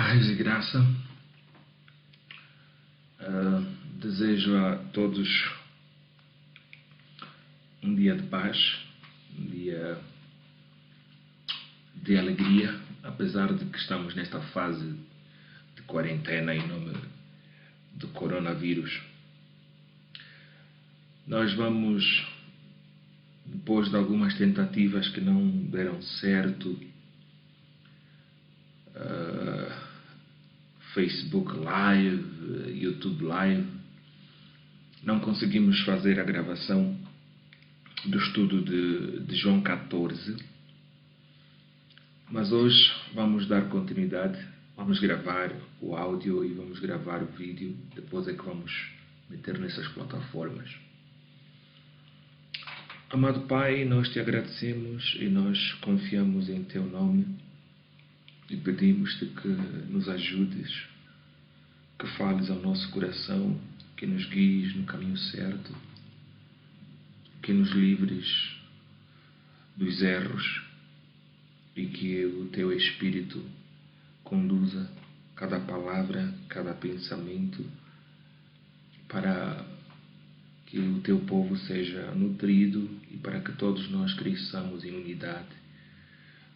Paz e graça. Desejo a todos um dia de paz, um dia de alegria, apesar de que estamos nesta fase de quarentena em nome do coronavírus. Nós vamos, depois de algumas tentativas que não deram certo, Facebook Live, YouTube Live, não conseguimos fazer a gravação do estudo de João 14, mas hoje vamos dar continuidade, vamos gravar o áudio e vamos gravar o vídeo, depois é que vamos meter nessas plataformas. Amado Pai, nós te agradecemos e nós confiamos em Teu nome e pedimos-te que nos ajudes, que fales ao nosso coração, que nos guies no caminho certo, que nos livres dos erros e que o Teu Espírito conduza cada palavra, cada pensamento, para que o Teu povo seja nutrido e para que todos nós cresçamos em unidade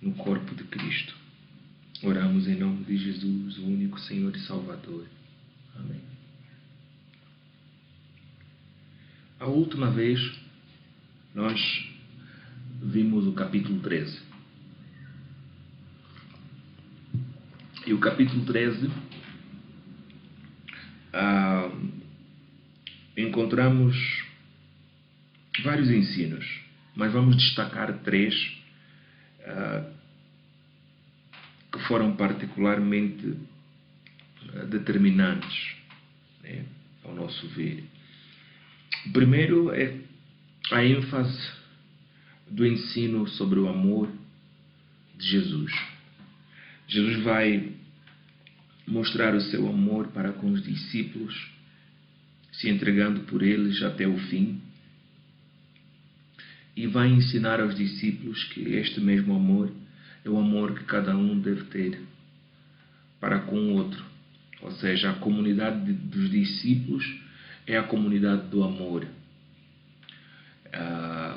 no corpo de Cristo. Oramos em nome de Jesus, o único Senhor e Salvador. Amém. A última vez nós vimos o capítulo 13. E o capítulo 13 encontramos vários ensinos, mas vamos destacar três que foram particularmente determinantes, né, ao nosso ver. O primeiro é a ênfase do ensino sobre o amor de Jesus. Jesus vai mostrar o seu amor para com os discípulos, se entregando por eles até o fim, e vai ensinar aos discípulos que este mesmo amor é o amor que cada um deve ter para com o outro. Ou seja, a comunidade dos discípulos é a comunidade do amor.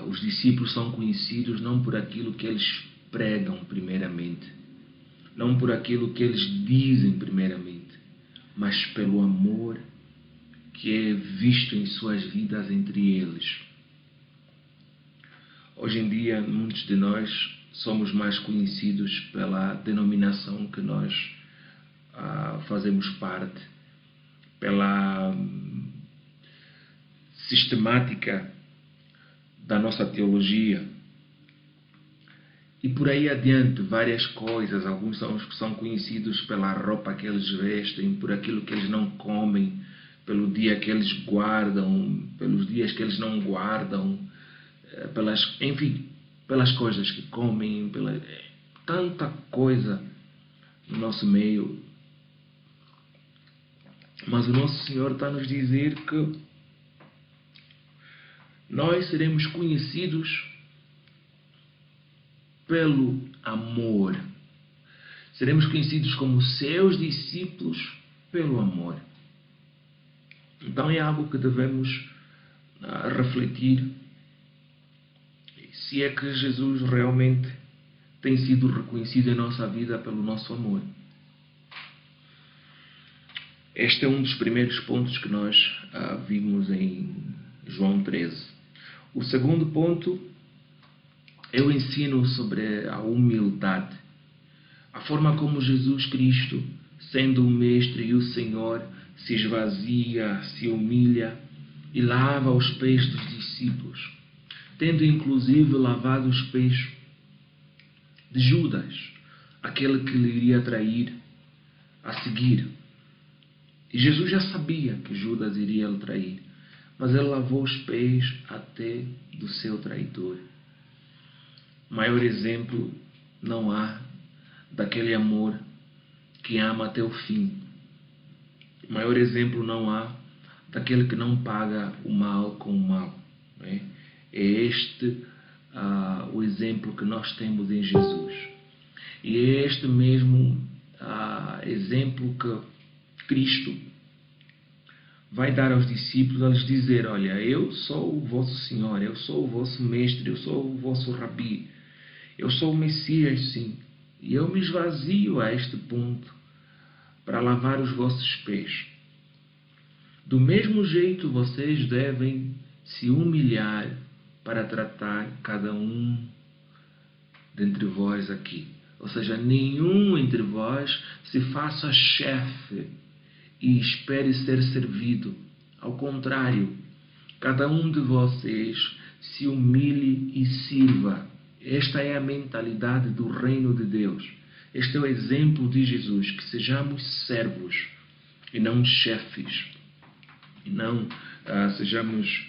Os discípulos são conhecidos não por aquilo que eles pregam primeiramente, não por aquilo que eles dizem primeiramente, mas pelo amor que é visto em suas vidas entre eles. Hoje em dia, muitos de nós somos mais conhecidos pela denominação que nós fazemos parte, pela sistemática da nossa teologia e por aí adiante, várias coisas. Alguns são conhecidos pela roupa que eles vestem, por aquilo que eles não comem, pelo dia que eles guardam, pelos dias que eles não guardam, pelas coisas que comem, tanta coisa no nosso meio. Mas o nosso Senhor está a nos dizer que nós seremos conhecidos pelo amor. Seremos conhecidos como seus discípulos pelo amor. Então é algo que devemos refletir, se é que Jesus realmente tem sido reconhecido em nossa vida pelo nosso amor. Este é um dos primeiros pontos que nós vimos em João 13. O segundo ponto é o ensino sobre a humildade. A forma como Jesus Cristo, sendo o Mestre e o Senhor, se esvazia, se humilha e lava os pés dos discípulos, tendo inclusive lavado os pés de Judas, aquele que lhe iria trair a seguir. E Jesus já sabia que Judas iria lhe trair, mas ele lavou os pés até do seu traidor. Maior exemplo não há daquele amor que ama até o fim. Maior exemplo não há daquele que não paga o mal com o mal, né? É este o exemplo que nós temos em Jesus. E é este mesmo exemplo que Cristo vai dar aos discípulos, a lhes dizer: olha, eu sou o vosso Senhor, eu sou o vosso Mestre, eu sou o vosso Rabi, eu sou o Messias, sim, e eu me esvazio a este ponto para lavar os vossos pés. Do mesmo jeito, vocês devem se humilhar para tratar cada um dentre vós aqui. Ou seja, nenhum entre vós se faça chefe e espere ser servido. Ao contrário, cada um de vocês se humilhe e sirva. Esta é a mentalidade do reino de Deus. Este é o exemplo de Jesus, que sejamos servos e não chefes. E não sejamos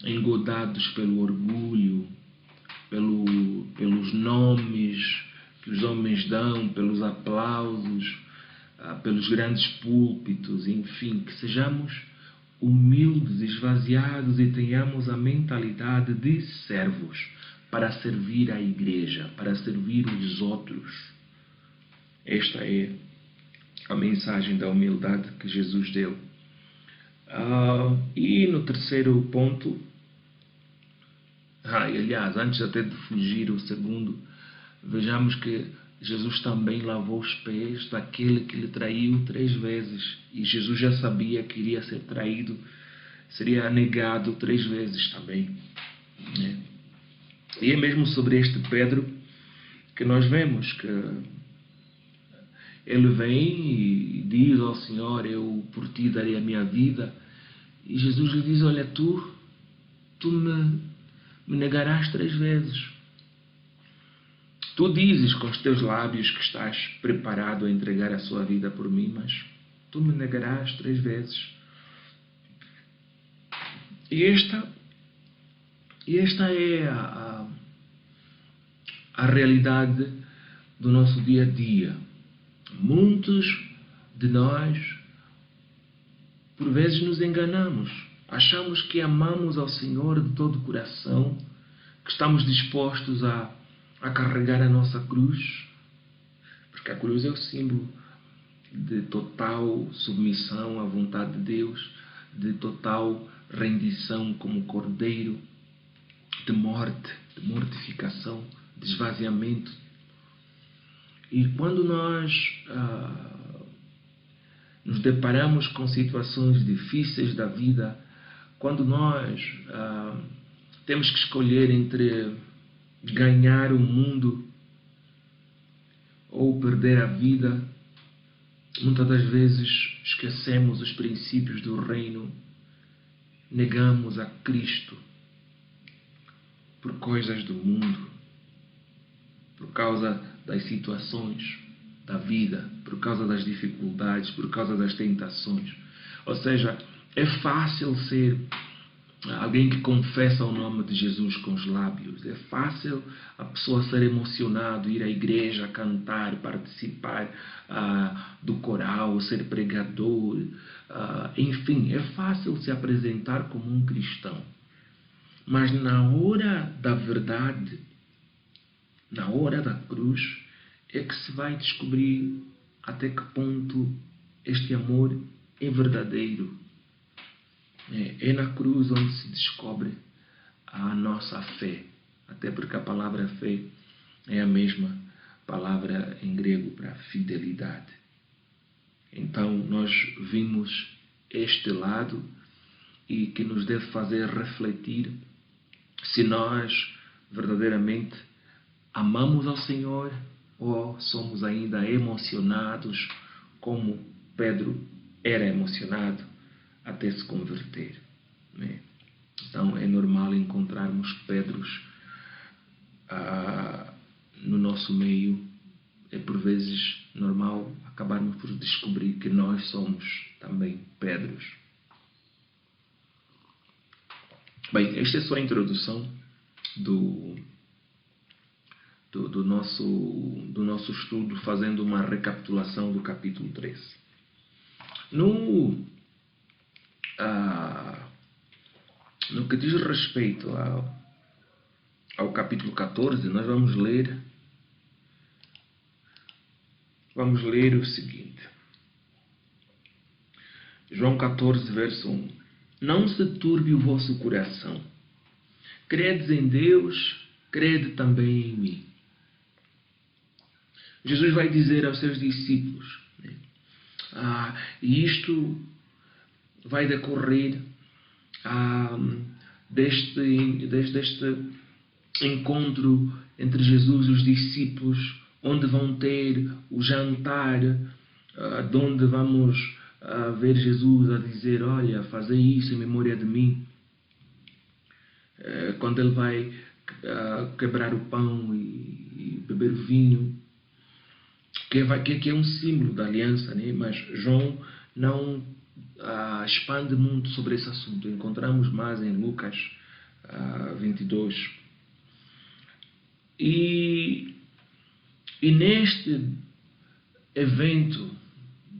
engodados pelo orgulho, pelos nomes que os homens dão, pelos aplausos, pelos grandes púlpitos, enfim, que sejamos humildes, esvaziados e tenhamos a mentalidade de servos para servir a igreja, para servir os outros. Esta é a mensagem da humildade que Jesus deu. E no terceiro ponto, aliás, antes até de fugir o segundo, vejamos que Jesus também lavou os pés daquele que lhe traiu 3 vezes. E Jesus já sabia que iria ser traído, seria negado 3 vezes também, né? E é mesmo sobre este Pedro que nós vemos que ele vem e diz ao Senhor: eu por ti darei a minha vida. E Jesus lhe diz: olha, tu me negarás 3 vezes. Tu dizes com os teus lábios que estás preparado a entregar a sua vida por mim, mas tu me negarás 3 vezes. E esta é a realidade do nosso dia a dia. Muitos de nós, por vezes, nos enganamos. Achamos que amamos ao Senhor de todo o coração, que estamos dispostos a carregar a nossa cruz, porque a cruz é o símbolo de total submissão à vontade de Deus, de total rendição como cordeiro, de morte, de mortificação, de esvaziamento. E quando nós nos deparamos com situações difíceis da vida, quando nós temos que escolher entre ganhar o mundo ou perder a vida, muitas das vezes esquecemos os princípios do reino, negamos a Cristo por coisas do mundo, por causa das situações da vida, por causa das dificuldades, por causa das tentações. Ou seja, é fácil ser alguém que confessa o nome de Jesus com os lábios. É fácil a pessoa ser emocionado, ir à igreja, cantar, participar do coral, ser pregador. Enfim, é fácil se apresentar como um cristão. Mas na hora da verdade, na hora da cruz, é que se vai descobrir até que ponto este amor é verdadeiro. É na cruz onde se descobre a nossa fé. Até porque a palavra fé é a mesma palavra em grego para fidelidade. Então nós vimos este lado e que nos deve fazer refletir se nós verdadeiramente amamos ao Senhor ou somos ainda emocionados como Pedro era emocionado até se converter, né? Então é normal encontrarmos Pedros no nosso meio. É por vezes normal acabarmos por descobrir que nós somos também Pedros. Bem, esta é só a introdução do nosso estudo, fazendo uma recapitulação do capítulo 3. No que diz respeito ao capítulo 14, nós vamos ler vamos ler o seguinte. João 14, verso 1. Não se turbe o vosso coração. Credes em Deus, crede também em mim. Jesus vai dizer aos seus discípulos, né? E isto vai decorrer deste encontro entre Jesus e os discípulos, onde vão ter o jantar, de onde vamos ver Jesus a dizer, olha, fazei isso em memória de mim. Quando ele vai quebrar o pão e beber o vinho, que é um símbolo da aliança, né? Mas João não expande muito sobre esse assunto. Encontramos mais em Lucas 22. E neste evento,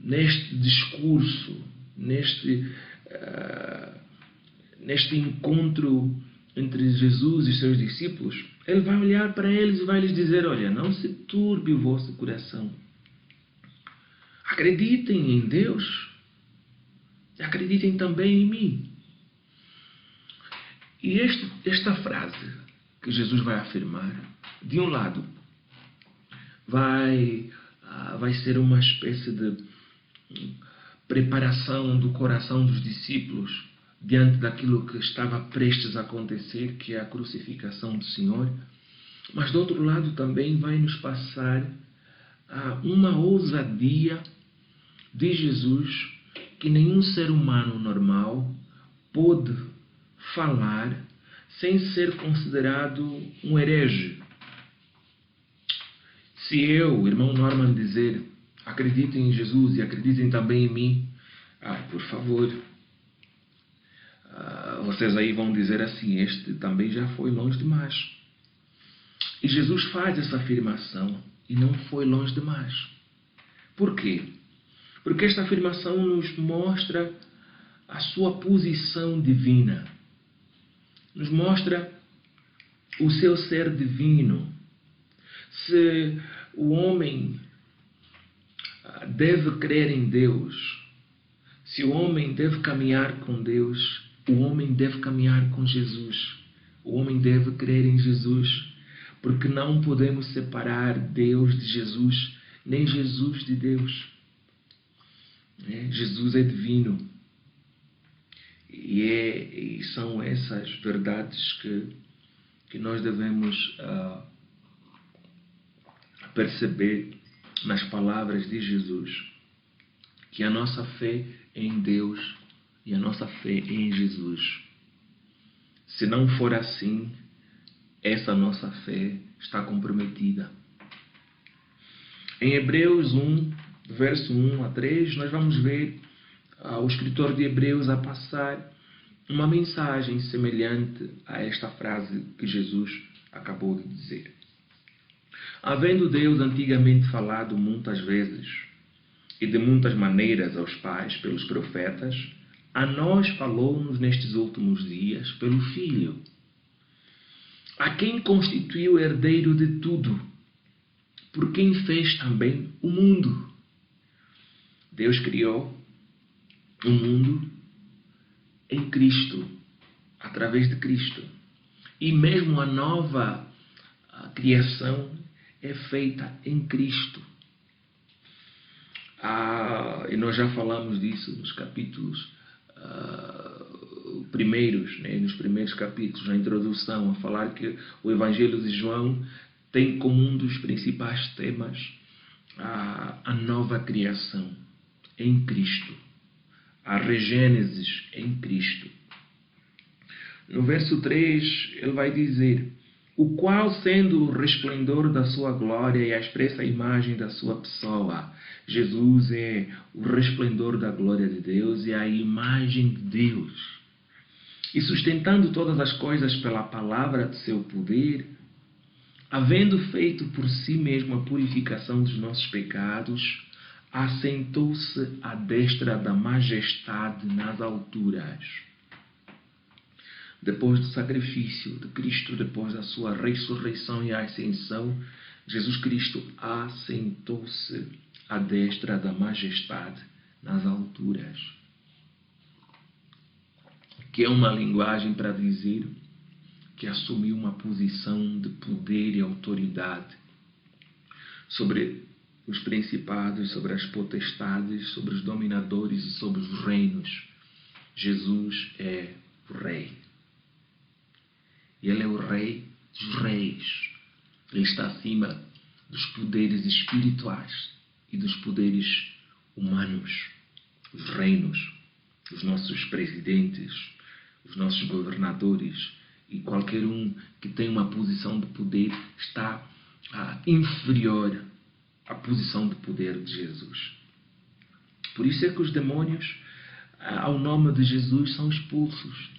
neste discurso, neste encontro entre Jesus e seus discípulos, ele vai olhar para eles e vai lhes dizer, olha, não se turbe o vosso coração. Acreditem em Deus e acreditem também em mim. E esta frase que Jesus vai afirmar, de um lado, vai ser uma espécie de preparação do coração dos discípulos diante daquilo que estava prestes a acontecer, que é a crucificação do Senhor. Mas, do outro lado, também vai nos passar uma ousadia de Jesus que nenhum ser humano normal pôde falar sem ser considerado um herege. Se eu, irmão Norman, dizer acreditem em Jesus e acreditem também em mim, por favor, vocês aí vão dizer assim, este também já foi longe demais. E Jesus faz essa afirmação e não foi longe demais. Por quê? Porque esta afirmação nos mostra a sua posição divina. Nos mostra o seu ser divino. Se o homem deve crer em Deus, se o homem deve caminhar com Deus, o homem deve caminhar com Jesus. O homem deve crer em Jesus, porque não podemos separar Deus de Jesus, nem Jesus de Deus. Jesus é divino. E são essas verdades que nós devemos perceber nas palavras de Jesus. Que a nossa fé é em Deus e a nossa fé é em Jesus. Se não for assim, essa nossa fé está comprometida. Em Hebreus 1, verso 1 a 3, nós vamos ver o escritor de Hebreus a passar uma mensagem semelhante a esta frase que Jesus acabou de dizer. Havendo Deus antigamente falado muitas vezes e de muitas maneiras aos pais pelos profetas, a nós falou-nos nestes últimos dias pelo Filho, a quem constituiu herdeiro de tudo, por quem fez também o mundo. Deus criou o mundo em Cristo, através de Cristo. E mesmo a nova criação é feita em Cristo. E nós já falamos disso nos capítulos primeiros, né? Nos primeiros capítulos, na introdução, a falar que o Evangelho de João tem como um dos principais temas a nova criação em Cristo, a regênesis em Cristo. No verso 3, ele vai dizer: o qual, sendo o resplendor da sua glória e a expressa imagem da sua pessoa. Jesus é o resplendor da glória de Deus e a imagem de Deus. E sustentando todas as coisas pela palavra de seu poder, havendo feito por si mesmo a purificação dos nossos pecados, assentou-se à destra da majestade nas alturas. Depois do sacrifício de Cristo, depois da sua ressurreição e ascensão, Jesus Cristo assentou-se à destra da majestade nas alturas. Que é uma linguagem para dizer que assumiu uma posição de poder e autoridade sobre os principados, sobre as potestades, sobre os dominadores e sobre os reinos. Jesus é o Rei. E Ele é o Rei dos reis. Ele está acima dos poderes espirituais e dos poderes humanos. Os reinos, os nossos presidentes, os nossos governadores e qualquer um que tem uma posição de poder está inferior à posição de poder de Jesus. Por isso é que os demônios, ao nome de Jesus, são expulsos.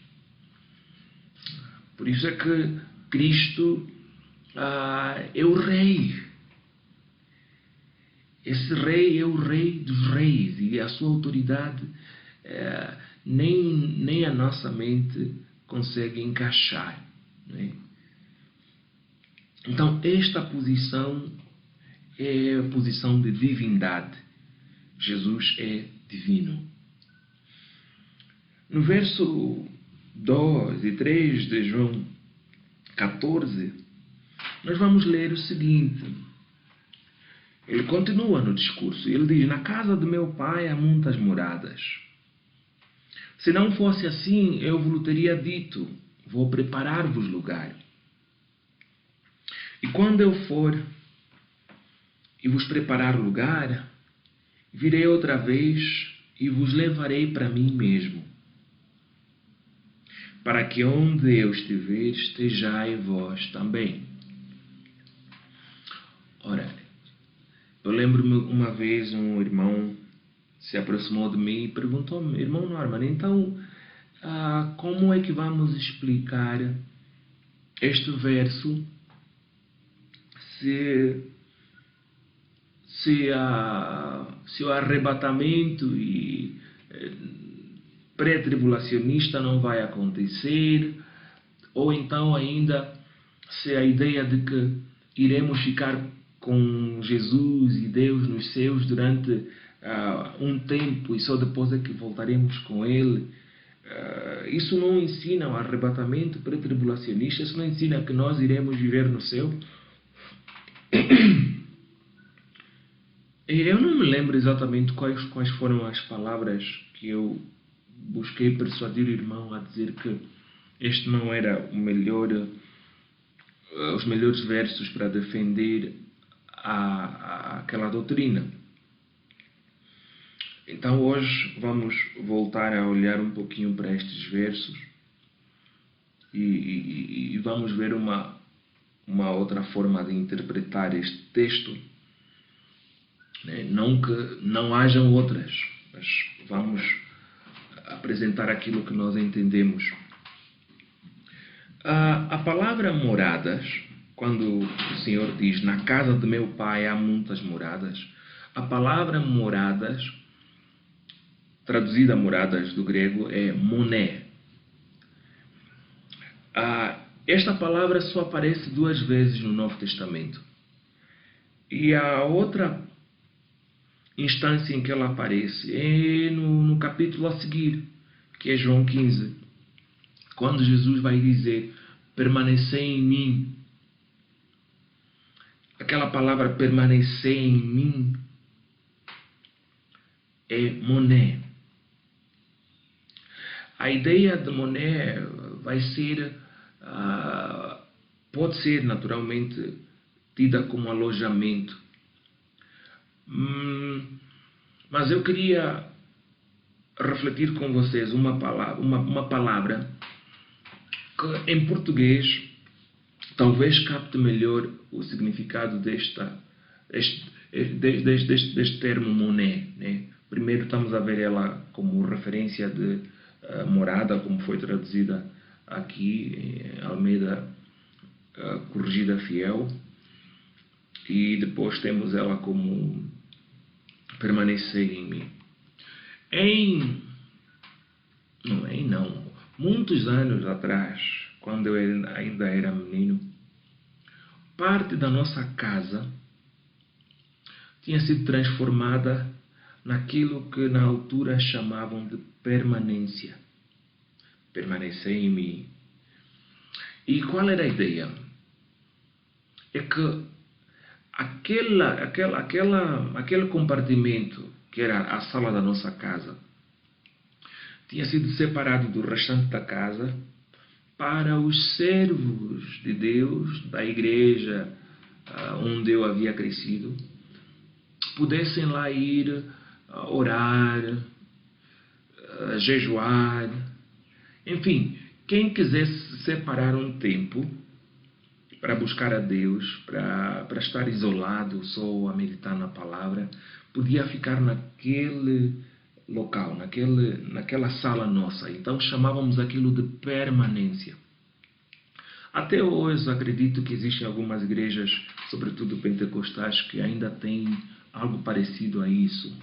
Por isso é que Cristo é o Rei. Esse Rei é o Rei dos reis e a sua autoridade nem a nossa mente consegue encaixar. Não é? Então, esta posição é a posição de divindade. Jesus é divino. No verso 2 e 3 de João 14, nós vamos ler o seguinte. Ele continua no discurso. Ele diz: na casa de meu pai há muitas moradas. Se não fosse assim, eu vos teria dito: vou preparar-vos lugar. E quando eu for e vos preparar lugar, virei outra vez e vos levarei para mim mesmo, para que onde eu estiver, estejais vós também. Ora, eu lembro-me uma vez um irmão se aproximou de mim e perguntou-me: irmão Norman, então como é que vamos explicar este verso se o arrebatamento e pré-tribulacionista não vai acontecer, ou então ainda se a ideia de que iremos ficar com Jesus e Deus nos céus durante um tempo e só depois é que voltaremos com Ele. Isso não ensina o arrebatamento pré-tribulacionista, isso não ensina que nós iremos viver no céu. Eu não me lembro exatamente quais foram as palavras que eu busquei persuadir o irmão a dizer que este não era os melhores versos para defender aquela doutrina. Então hoje vamos voltar a olhar um pouquinho para estes versos e vamos ver uma outra forma de interpretar este texto. Não que não hajam outras, mas vamos apresentar aquilo que nós entendemos. A palavra moradas, quando o Senhor diz: na casa de meu pai há muitas moradas, a palavra moradas, traduzida moradas do grego, é moné. Esta palavra só aparece 2 vezes no Novo Testamento. E a outra instância em que ela aparece é no capítulo a seguir, que é João 15, quando Jesus vai dizer: permanecer em mim. Aquela palavra permanecer em mim é moné. A ideia de moné vai ser, pode ser naturalmente tida como alojamento. Mas eu queria refletir com vocês uma palavra que em português talvez capte melhor o significado deste termo moné, né? Primeiro estamos a ver ela como referência de morada, como foi traduzida aqui em Almeida Corrigida Fiel, e depois temos ela como permanecer em mim. Muitos anos atrás, quando eu ainda era menino, parte da nossa casa tinha sido transformada naquilo que na altura chamavam de permanência. Permanecer em mim. E qual era a ideia? É que aquele compartimento, que era a sala da nossa casa, tinha sido separado do restante da casa para os servos de Deus, da igreja onde eu havia crescido, pudessem lá ir orar, jejuar, enfim, quem quisesse separar um tempo para buscar a Deus, para estar isolado só a meditar na palavra, podia ficar naquele local, naquela sala nossa. Então chamávamos aquilo de permanência. Até hoje acredito que existem algumas igrejas, sobretudo pentecostais, que ainda têm algo parecido a isso.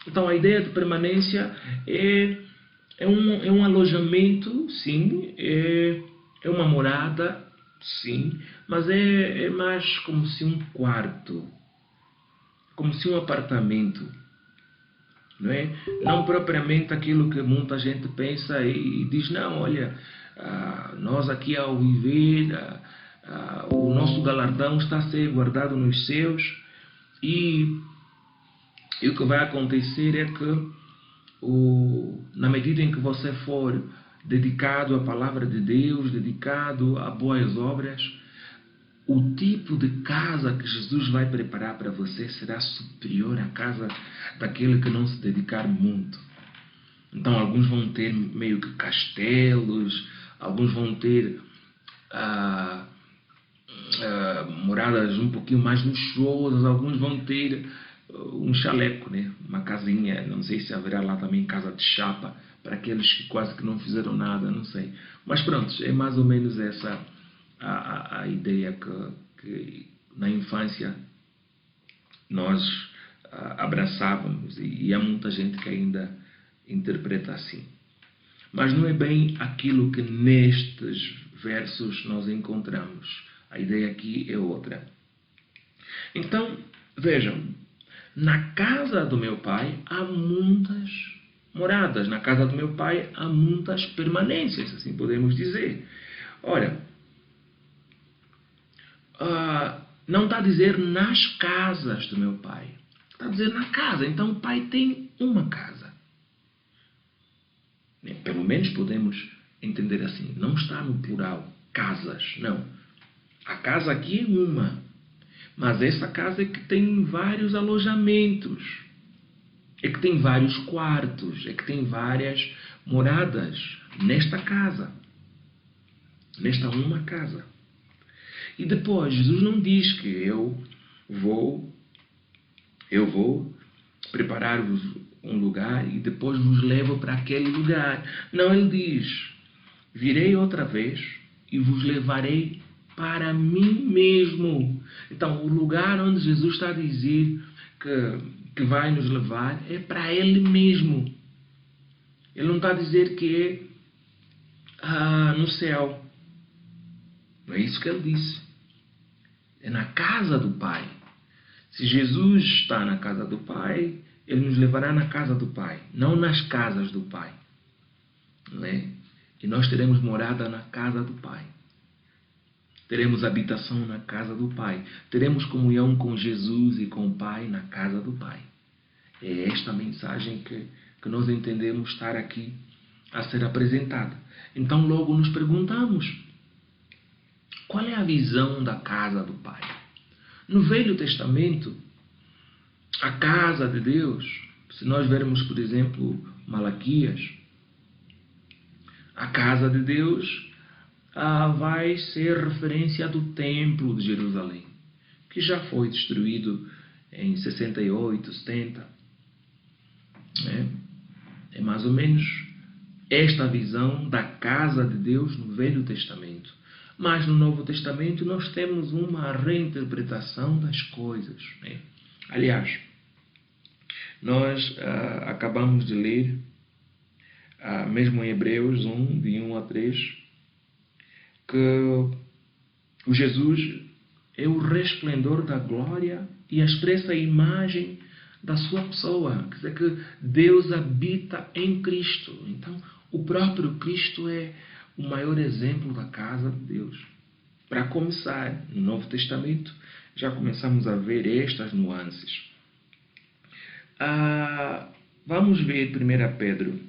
Então a ideia de permanência é um alojamento, sim, é uma morada, sim, mas é mais como se um quarto, como se um apartamento, não é? Não propriamente aquilo que muita gente pensa e diz, não, olha, nós aqui ao viver, o nosso galardão está a ser guardado nos céus e o que vai acontecer é que na medida em que você for dedicado à palavra de Deus, dedicado a boas obras, o tipo de casa que Jesus vai preparar para você será superior à casa daquele que não se dedicar muito. Então, alguns vão ter meio que castelos, alguns vão ter moradas um pouquinho mais luxuosas, alguns vão ter um chaleco, né? Uma casinha, não sei se haverá lá também casa de chapa, para aqueles que quase que não fizeram nada, não sei. Mas pronto, é mais ou menos essa a ideia que na infância nós abraçávamos e há muita gente que ainda interpreta assim. Mas não é bem aquilo que nestes versos nós encontramos. A ideia aqui é outra. Então, vejam, na casa do meu pai há muitas moradas, na casa do meu pai há muitas permanências, assim podemos dizer. Ora, não está a dizer nas casas do meu pai, está a dizer na casa. Então o pai tem uma casa. Pelo menos podemos entender assim, não está no plural, casas, não. A casa aqui é uma, mas essa casa é que tem vários alojamentos, é que tem vários quartos, é que tem várias moradas nesta casa, nesta uma casa. E depois, Jesus não diz que eu vou preparar-vos um lugar e depois vos levo para aquele lugar. Não, ele diz, virei outra vez e vos levarei para mim mesmo. Então, o lugar onde Jesus está a dizer que vai nos levar é para Ele mesmo. Ele não está a dizer que é no céu. Não é isso que ele disse. É na casa do Pai. Se Jesus está na casa do Pai, Ele nos levará na casa do Pai, não nas casas do Pai. Não é? E nós teremos morada na casa do Pai. Teremos habitação na casa do Pai. Teremos comunhão com Jesus e com o Pai na casa do Pai. É esta mensagem que nós entendemos estar aqui a ser apresentada. Então logo nos perguntamos, qual é a visão da casa do Pai? No Velho Testamento, a casa de Deus, se nós vermos, por exemplo, Malaquias, a casa de Deus vai ser referência do Templo de Jerusalém, que já foi destruído em 68, 70. É mais ou menos esta visão da casa de Deus no Velho Testamento. Mas no Novo Testamento nós temos uma reinterpretação das coisas. Aliás, nós acabamos de ler, mesmo em Hebreus 1, de 1 a 3, que o Jesus é o resplendor da glória e expressa a imagem da sua pessoa. Quer dizer que Deus habita em Cristo. Então, o próprio Cristo é o maior exemplo da casa de Deus. Para começar, no Novo Testamento, já começamos a ver estas nuances. Vamos ver 1 Pedro.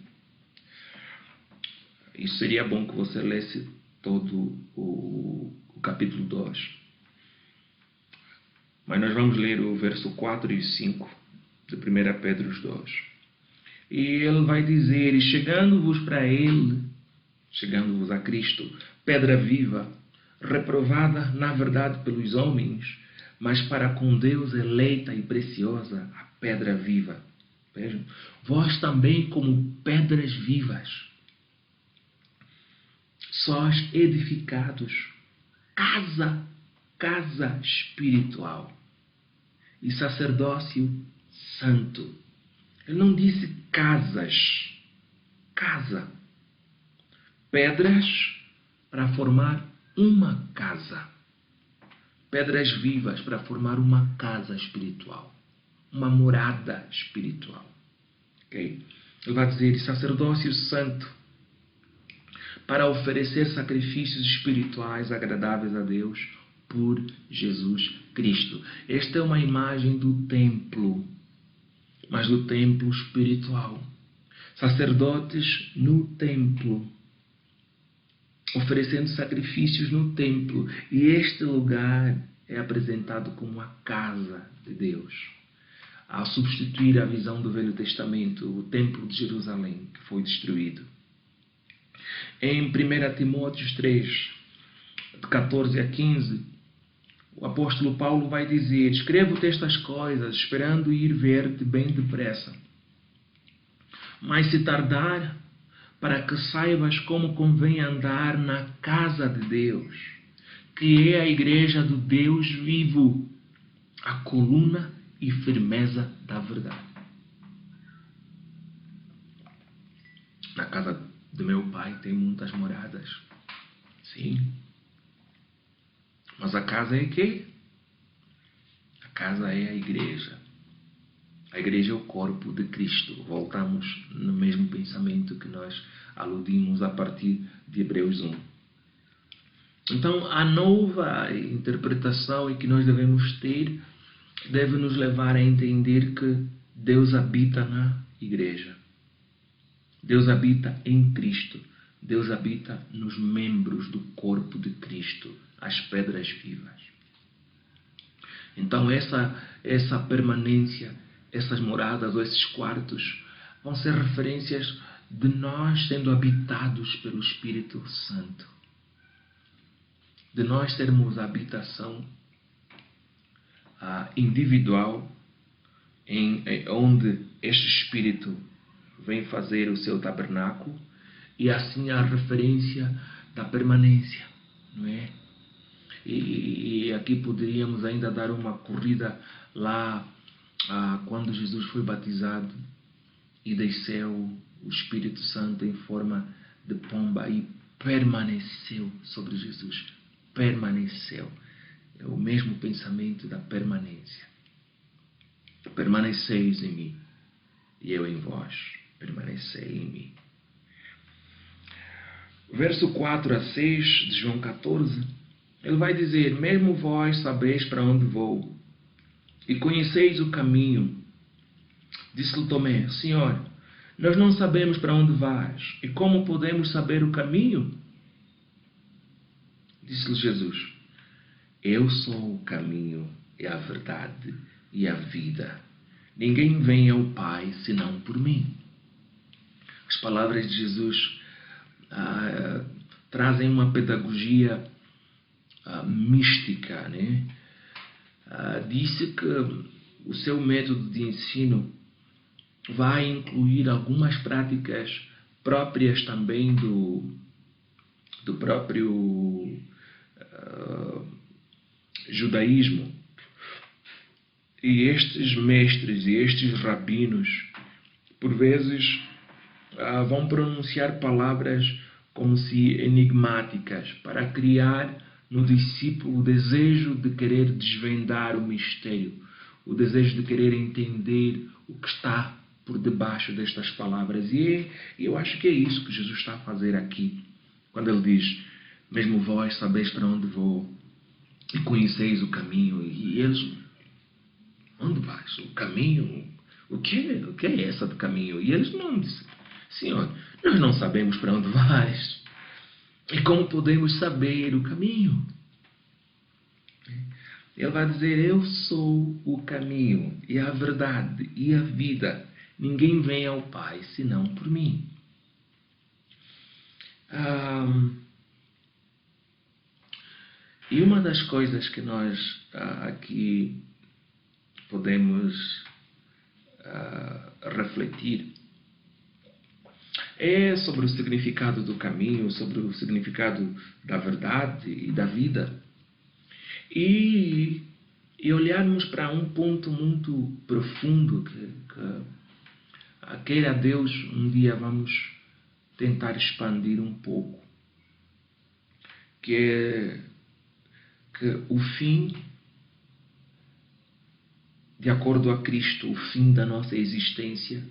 Isso seria bom que você lesse todo o capítulo 2. Mas nós vamos ler o verso 4 e 5 de 1 Pedro 2. E ele vai dizer: e chegando-vos para ele, chegando-vos a Cristo, pedra viva, reprovada na verdade pelos homens, mas para com Deus eleita e preciosa, a pedra viva. Vejam, vós também como pedras vivas, sós edificados, casa espiritual e sacerdócio santo. Ele não disse casas, casa. Pedras para formar uma casa. Pedras vivas para formar uma casa espiritual. Uma morada espiritual. Okay? Ele vai dizer sacerdócio santo para oferecer sacrifícios espirituais agradáveis a Deus por Jesus Cristo. Esta é uma imagem do templo, mas do templo espiritual. Sacerdotes no templo, oferecendo sacrifícios no templo. E este lugar é apresentado como a casa de Deus. Ao substituir a visão do Velho Testamento, o templo de Jerusalém, que foi destruído. Em 1 Timóteo 3, de 14 a 15, o apóstolo Paulo vai dizer: escrevo-te estas coisas, esperando ir ver-te bem depressa. Mas se tardar, para que saibas como convém andar na casa de Deus, que é a igreja do Deus vivo, a coluna e firmeza da verdade. Na casa do meu pai tem muitas moradas. Sim. Mas a casa é quê? A casa é a igreja. A igreja é o corpo de Cristo. Voltamos no mesmo pensamento que nós aludimos a partir de Hebreus 1. Então, a nova interpretação que nós devemos ter deve nos levar a entender que Deus habita na igreja. Deus habita em Cristo. Deus habita nos membros do corpo de Cristo, as pedras vivas. Então essa permanência, essas moradas ou esses quartos vão ser referências de nós sendo habitados pelo Espírito Santo. De nós termos a habitação individual onde este Espírito vem fazer o seu tabernáculo, e assim a referência da permanência, não é? E aqui poderíamos ainda dar uma corrida lá quando Jesus foi batizado e desceu o Espírito Santo em forma de pomba e permaneceu sobre Jesus. Permaneceu. É o mesmo pensamento da permanência. Permaneceis em mim e eu em vós. Permanecei em mim. Verso 4 a 6 de João 14, ele vai dizer: mesmo vós sabeis para onde vou e conheceis o caminho. Disse-lhe Tomé: Senhor, nós não sabemos para onde vais, e como podemos saber o caminho? Disse-lhe Jesus: eu sou o caminho e a verdade e a vida. Ninguém vem ao Pai senão por mim. As palavras de Jesus trazem uma pedagogia mística, né? Disse que o seu método de ensino vai incluir algumas práticas próprias também do próprio judaísmo. E estes mestres e estes rabinos, por vezes, vão pronunciar palavras como se enigmáticas para criar no discípulo o desejo de querer desvendar o mistério, o desejo de querer entender o que está por debaixo destas palavras. E eu acho que é isso que Jesus está a fazer aqui, quando ele diz: mesmo vós sabeis para onde vou e conheceis o caminho. E eles: onde vais? O caminho? O que é essa do caminho? E eles não dizem: Senhor, nós não sabemos para onde vais. E como podemos saber o caminho? Ele vai dizer: eu sou o caminho e a verdade e a vida. Ninguém vem ao Pai senão por mim. E uma das coisas que nós aqui podemos refletir é sobre o significado do caminho, sobre o significado da verdade e da vida. E olharmos para um ponto muito profundo que queira Deus, um dia vamos tentar expandir um pouco, que é que o fim, de acordo a Cristo, o fim da nossa existência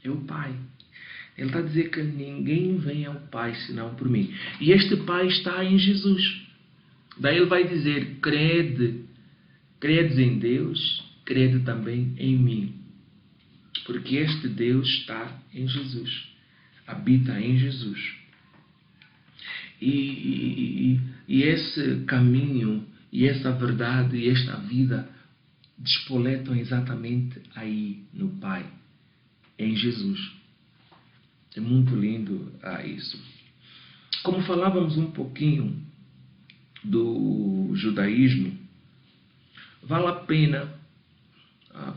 é o Pai. Ele está a dizer que ninguém vem ao Pai senão por mim. E este Pai está em Jesus. Daí ele vai dizer: credes em Deus, crede também em mim. Porque este Deus está em Jesus, habita em Jesus. E esse caminho, e essa verdade, e esta vida despoletam exatamente aí no Pai, em Jesus. É muito lindo isso. Como falávamos um pouquinho do judaísmo, vale a pena,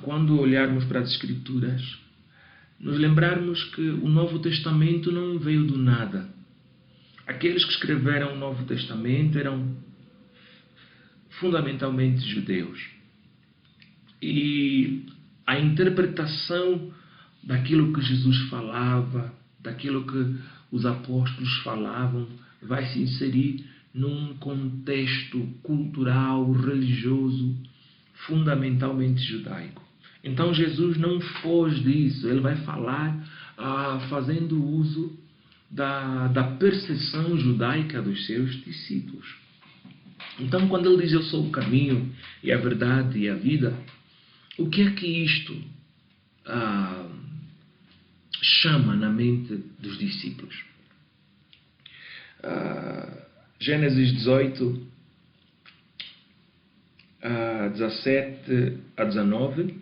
quando olharmos para as Escrituras, nos lembrarmos que o Novo Testamento não veio do nada. Aqueles que escreveram o Novo Testamento eram fundamentalmente judeus. E a interpretação daquilo que Jesus falava, daquilo que os apóstolos falavam, vai se inserir num contexto cultural, religioso, fundamentalmente judaico. Então Jesus não foge disso, ele vai falar fazendo uso da percepção judaica dos seus discípulos. Então, quando ele diz: eu sou o caminho e a verdade e a vida, o que é que isto chama na mente dos discípulos? Gênesis 18, 17 a 19,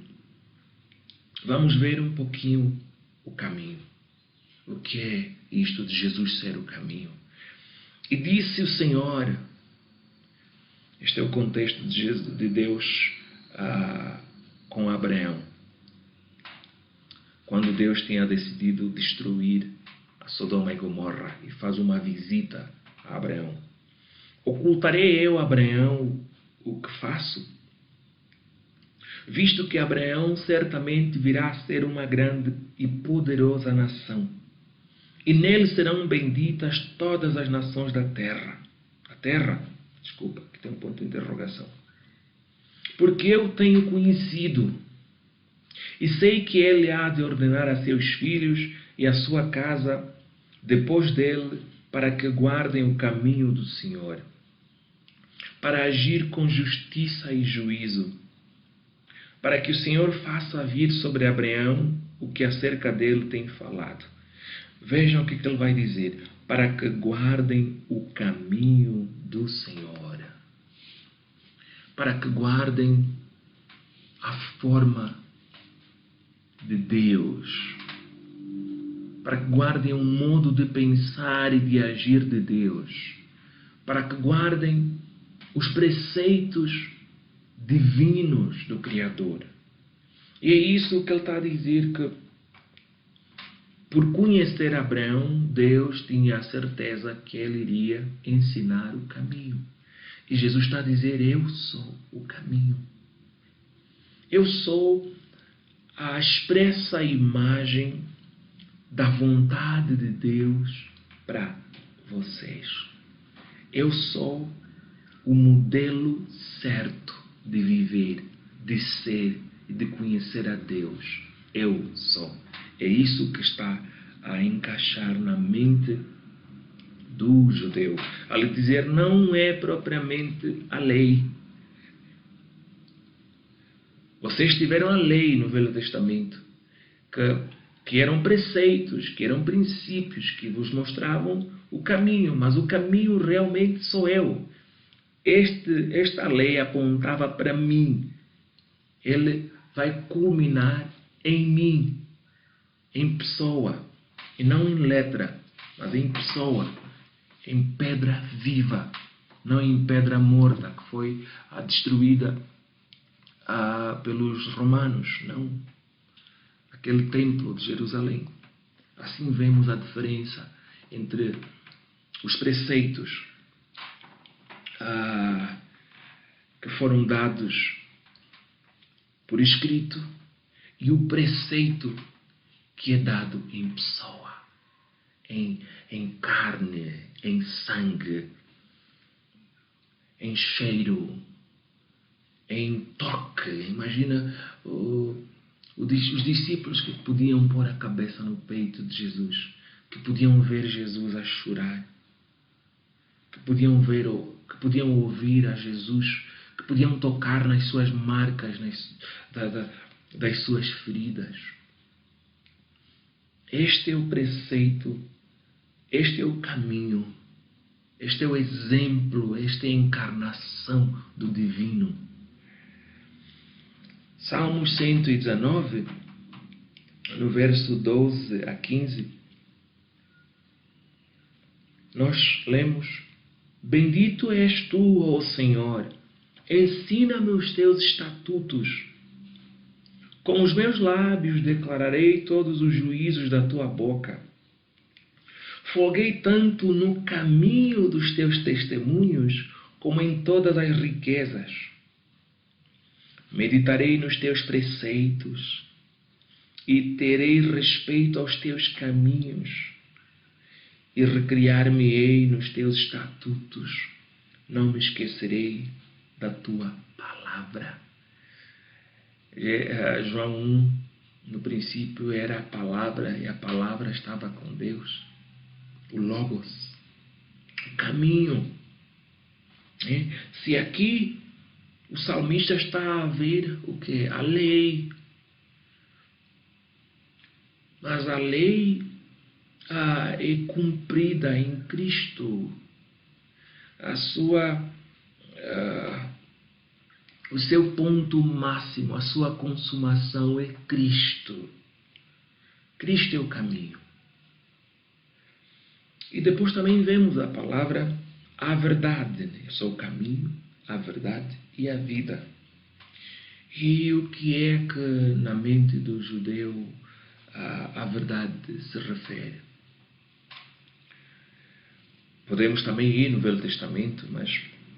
vamos ver um pouquinho o caminho. O que é isto de Jesus ser o caminho? E disse o Senhor, este é o contexto de Deus com Abraão, quando Deus tinha decidido destruir a Sodoma e Gomorra, e faz uma visita a Abraão. Ocultarei eu a Abraão o que faço? Visto que Abraão certamente virá a ser uma grande e poderosa nação, e nele serão benditas todas as nações da terra. Desculpa, que tem um ponto de interrogação. Porque eu tenho conhecido, e sei que ele há de ordenar a seus filhos e a sua casa depois dele, para que guardem o caminho do Senhor, para agir com justiça e juízo, para que o Senhor faça vir sobre Abraão o que acerca dele tem falado. Vejam o que ele vai dizer: para que guardem o caminho do Senhor, para que guardem a forma de Deus, para que guardem o modo de pensar e de agir de Deus, para que guardem os preceitos divinos do Criador. E é isso que ele está a dizer, que por conhecer Abraão, Deus tinha a certeza que ele iria ensinar o caminho. E Jesus está a dizer: eu sou o caminho. Eu sou a expressa imagem da vontade de Deus para vocês. Eu sou o modelo certo de viver, de ser e de conhecer a Deus. Eu sou. É isso que está a encaixar na mente do judeu. Ao lhe dizer, não é propriamente a lei. Vocês tiveram a lei no Velho Testamento, que eram preceitos, que eram princípios, que vos mostravam o caminho, mas o caminho realmente sou eu. Esta lei apontava para mim. Ele vai culminar em mim, em pessoa, e não em letra, mas em pessoa, em pedra viva, não em pedra morta, que foi destruída pelos romanos, não. Aquele templo de Jerusalém. Assim vemos a diferença entre os preceitos que foram dados por escrito e o preceito que é dado em pessoa, em carne, em sangue, em cheiro, em toque. Imagina os discípulos que podiam pôr a cabeça no peito de Jesus, que podiam ver Jesus a chorar, que podiam ouvir a Jesus, que podiam tocar nas suas marcas, das suas feridas. Este é o preceito, este é o caminho, este é o exemplo, esta é a encarnação do divino. Salmos 119, no verso 12 a 15, nós lemos: Bendito és tu, ó Senhor, ensina-me os teus estatutos. Com os meus lábios declararei todos os juízos da tua boca. Folguei tanto no caminho dos teus testemunhos, como em todas as riquezas. Meditarei nos teus preceitos e terei respeito aos teus caminhos e recriar-me-ei nos teus estatutos. Não me esquecerei da tua palavra. João 1, no princípio era a palavra e a palavra estava com Deus. O Logos, o caminho. Se aqui o salmista está a ver o que? A lei. Mas a lei é cumprida em Cristo. O seu ponto máximo, a sua consumação é Cristo. Cristo é o caminho. E depois também vemos a palavra a verdade. Eu sou o caminho, a verdade e a vida. E o que é que na mente do judeu a verdade se refere? Podemos também ir no Velho Testamento, mas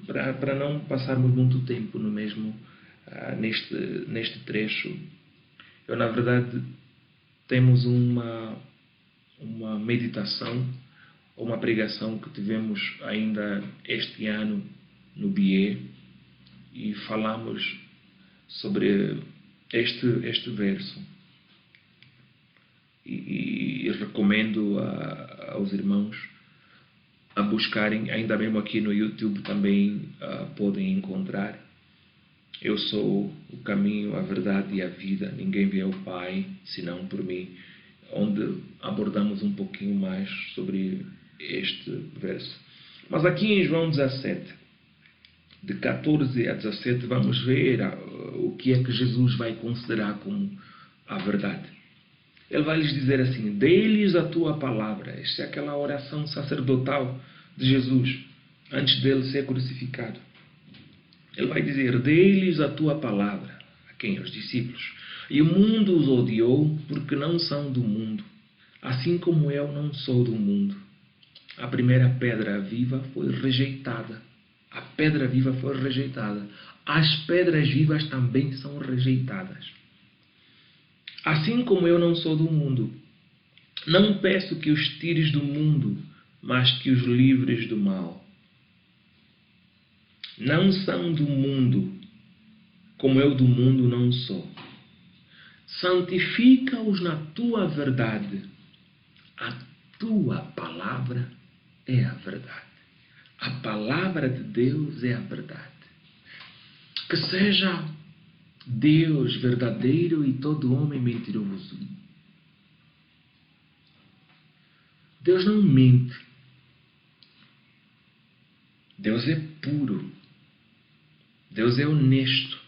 para não passarmos muito tempo no mesmo neste trecho, na verdade temos uma meditação, uma pregação que tivemos ainda este ano no BIE e falamos sobre este verso. E recomendo aos irmãos a buscarem, ainda mesmo aqui no YouTube também podem encontrar. Eu sou o caminho, a verdade e a vida. Ninguém vê ao Pai senão por mim. Onde abordamos um pouquinho mais sobre este verso. Mas aqui em João 17, de 14 a 17, vamos ver o que é que Jesus vai considerar como a verdade. Ele vai lhes dizer assim: dê-lhes a tua palavra. Esta é aquela oração sacerdotal de Jesus, antes dele ser crucificado. Ele vai dizer: dê-lhes a tua palavra. A quem? Aos discípulos. E o mundo os odiou, porque não são do mundo, assim como eu não sou do mundo. A primeira pedra viva foi rejeitada. A pedra viva foi rejeitada. As pedras vivas também são rejeitadas. Assim como eu não sou do mundo, não peço que os tires do mundo, mas que os livres do mal. Não são do mundo, como eu do mundo não sou. santifica-os na tua verdade. A tua palavra é a verdade. A palavra de Deus é a verdade. Que seja Deus verdadeiro e todo homem mentiroso. Deus não mente. Deus é puro. Deus é honesto.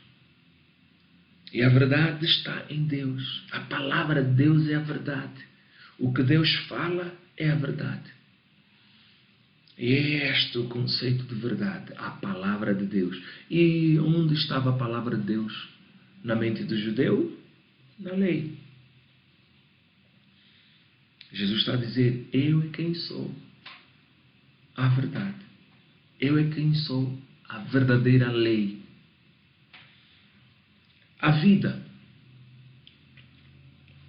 E a verdade está em Deus. A palavra de Deus é a verdade. O que Deus fala é a verdade. E é este o conceito de verdade, a palavra de Deus. E onde estava a palavra de Deus? Na mente do judeu? Na lei. Jesus está a dizer, eu é quem sou a verdade. Eu é quem sou a verdadeira lei. A vida.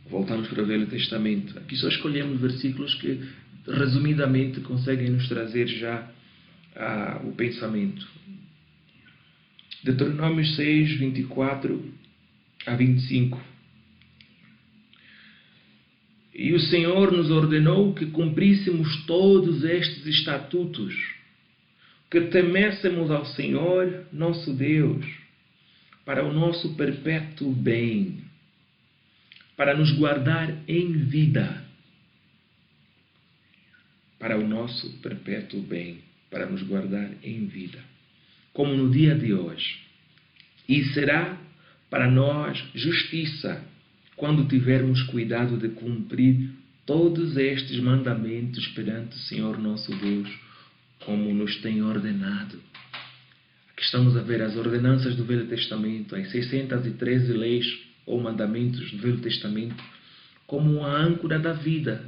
Voltamos para o Velho Testamento. Aqui só escolhemos versículos que, resumidamente, conseguem nos trazer já o pensamento. Deuteronômio 6, 24 a 25. E o Senhor nos ordenou que cumpríssemos todos estes estatutos, que temêssemos ao Senhor, nosso Deus, para o nosso perpétuo bem, para nos guardar em vida, para o nosso perpétuo bem, para nos guardar em vida, como no dia de hoje. E será para nós justiça, quando tivermos cuidado de cumprir todos estes mandamentos perante o Senhor nosso Deus, como nos tem ordenado. Aqui estamos a ver as ordenanças do Velho Testamento, as 613 leis ou mandamentos do Velho Testamento, como uma âncora da vida.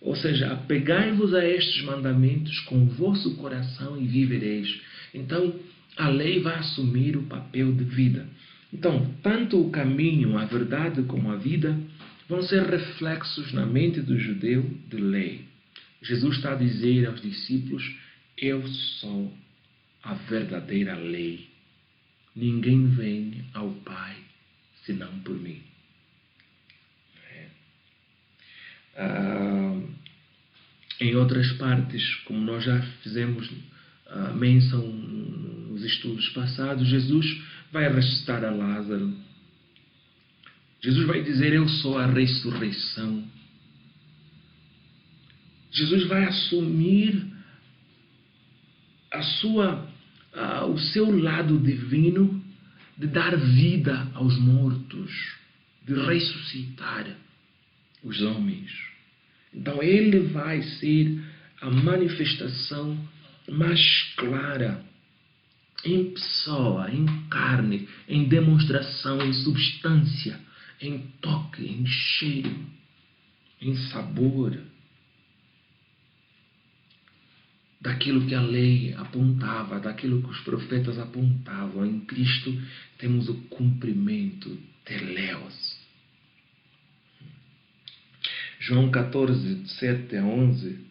Ou seja, apegai-vos a estes mandamentos com o vosso coração e vivereis. Então, a lei vai assumir o papel de vida. Então, tanto o caminho, a verdade como a vida vão ser reflexos na mente do judeu de lei. Jesus está a dizer aos discípulos, eu sou a verdadeira lei. Ninguém vem ao Pai senão por mim. Em outras partes, como nós já fizemos menção nos estudos passados, Jesus vai ressuscitar a Lázaro. Jesus vai dizer, eu sou a ressurreição. Jesus vai assumir o seu lado divino de dar vida aos mortos, de ressuscitar os homens. Então ele vai ser a manifestação mais clara em pessoa, em carne, em demonstração, em substância, em toque, em cheiro, em sabor, daquilo que a lei apontava, daquilo que os profetas apontavam. Em Cristo temos o cumprimento, teleos. João 14, 7 a 11,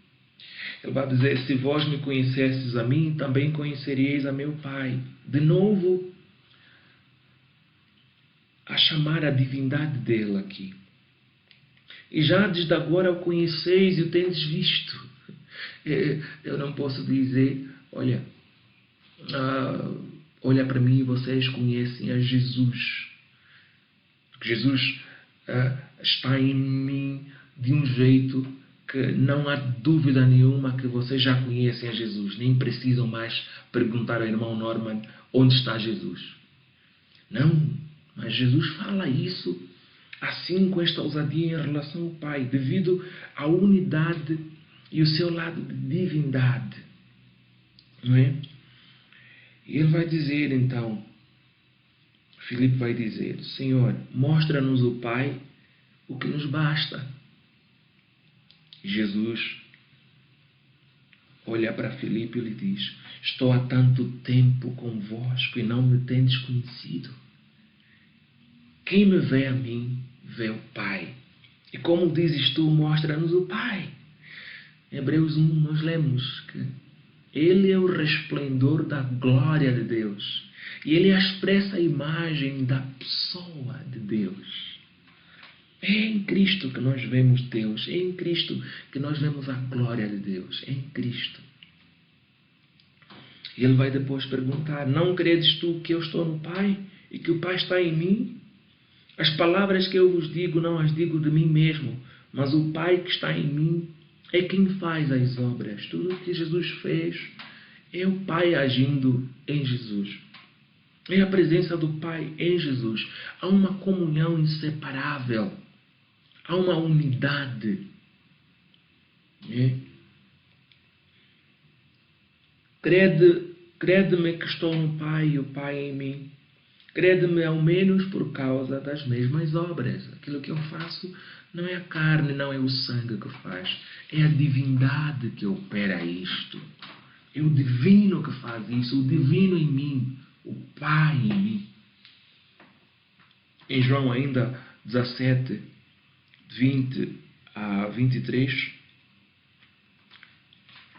ele vai dizer, se vós me conhecesses a mim, também conheceríeis a meu Pai. De novo, a chamar a divindade dele aqui. E já desde agora o conheceis e o tendes visto. Eu não posso dizer, olha para mim e vocês conhecem a Jesus. Jesus está em mim de um jeito que não há dúvida nenhuma que vocês já conhecem a Jesus. Nem precisam mais perguntar ao irmão Norman onde está Jesus. Não, mas Jesus fala isso assim com esta ousadia em relação ao Pai, devido à unidade e o seu lado de divindade. Não é? E ele vai dizer então, Filipe vai dizer, Senhor, mostra-nos o Pai, o que nos basta. Jesus olha para Filipe e lhe diz, estou há tanto tempo convosco e não me tendes conhecido. Quem me vê a mim, vê o Pai. E como dizes tu, mostra-nos o Pai. Em Hebreus 1 nós lemos que Ele é o resplendor da glória de Deus. E Ele é a expressa imagem da pessoa de Deus. É em Cristo que nós vemos Deus. É em Cristo que nós vemos a glória de Deus. É em Cristo. E ele vai depois perguntar: não credes tu que eu estou no Pai e que o Pai está em mim? As palavras que eu vos digo não as digo de mim mesmo, mas o Pai que está em mim é quem faz as obras. Tudo o que Jesus fez é o Pai agindo em Jesus. É a presença do Pai em Jesus. Há uma comunhão inseparável. Há uma unidade. Crede-me que estou no Pai e o Pai em mim. Crede-me ao menos por causa das mesmas obras. Aquilo que eu faço não é a carne, não é o sangue que faz. É a divindade que opera isto. É o divino que faz isso. O divino em mim. O Pai em mim. Em João ainda 17, 20 a 23,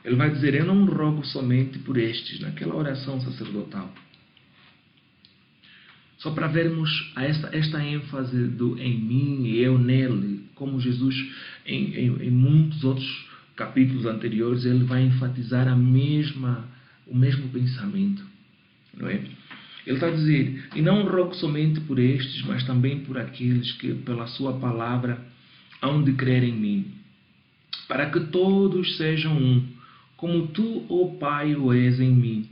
ele vai dizer: eu não rogo somente por estes, naquela oração sacerdotal. Só para vermos esta ênfase do em mim e eu nele, como Jesus, em muitos outros capítulos anteriores, ele vai enfatizar o mesmo pensamento. Não é? Ele está a dizer: e não rogo somente por estes, mas também por aqueles que, pela sua palavra, hão de crer em mim, para que todos sejam um, como tu, ó Pai, o és em mim,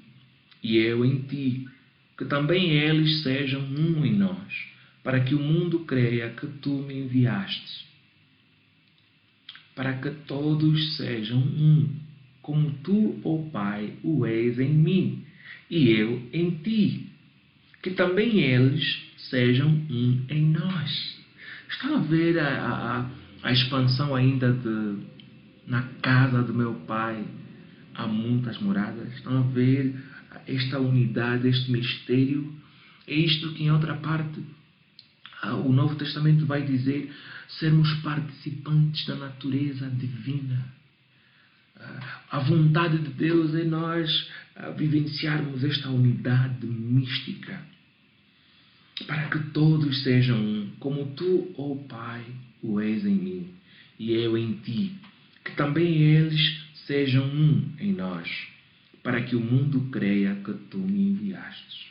e eu em ti, que também eles sejam um em nós, para que o mundo creia que tu me enviaste. Para que todos sejam um, como tu, ó Pai, o és em mim, e eu em ti, que também eles sejam um em nós. Estão a ver a expansão ainda na casa do meu Pai há muitas moradas? Estão a ver esta unidade, este mistério? É isto que em outra parte o Novo Testamento vai dizer: sermos participantes da natureza divina. A vontade de Deus é nós vivenciarmos esta unidade mística, para que todos sejam um, como tu, ó Pai, o és em mim, e eu em ti, que também eles sejam um em nós, para que o mundo creia que tu me enviastes.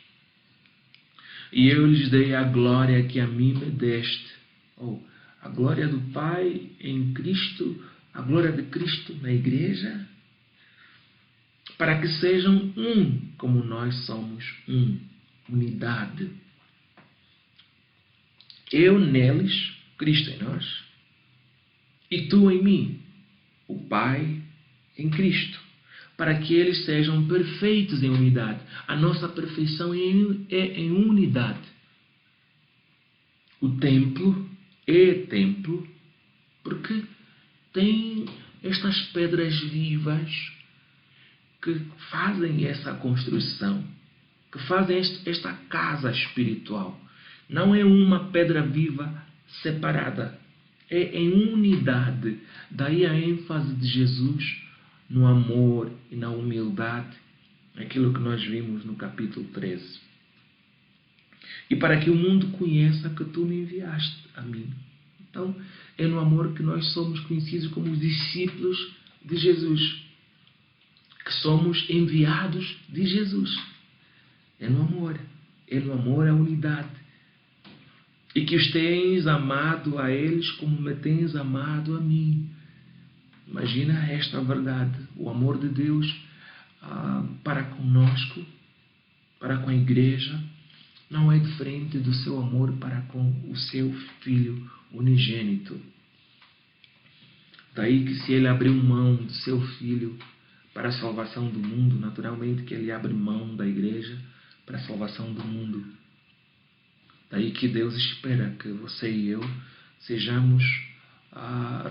E eu lhes dei a glória que a mim me deste, ou a glória do Pai em Cristo, a glória de Cristo na igreja, para que sejam um, como nós somos um, unidade. Eu neles, Cristo em nós, e tu em mim, o Pai em Cristo, para que eles sejam perfeitos em unidade. A nossa perfeição é em unidade. O templo é templo porque tem estas pedras vivas que fazem essa construção, que fazem esta casa espiritual. Não é uma pedra viva separada, é em unidade. Daí a ênfase de Jesus no amor e na humildade, aquilo que nós vimos no capítulo 13. E para que o mundo conheça que tu me enviaste a mim. Então, é no amor que nós somos conhecidos como os discípulos de Jesus, que somos enviados de Jesus. É no amor, a unidade. E que os tens amado a eles como me tens amado a mim. Imagina esta verdade, o amor de Deus para conosco, para com a igreja, não é diferente do seu amor para com o seu Filho unigênito. Daí que se ele abriu mão do seu Filho para a salvação do mundo, naturalmente que ele abre mão da igreja para a salvação do mundo. Daí que Deus espera que você e eu sejamos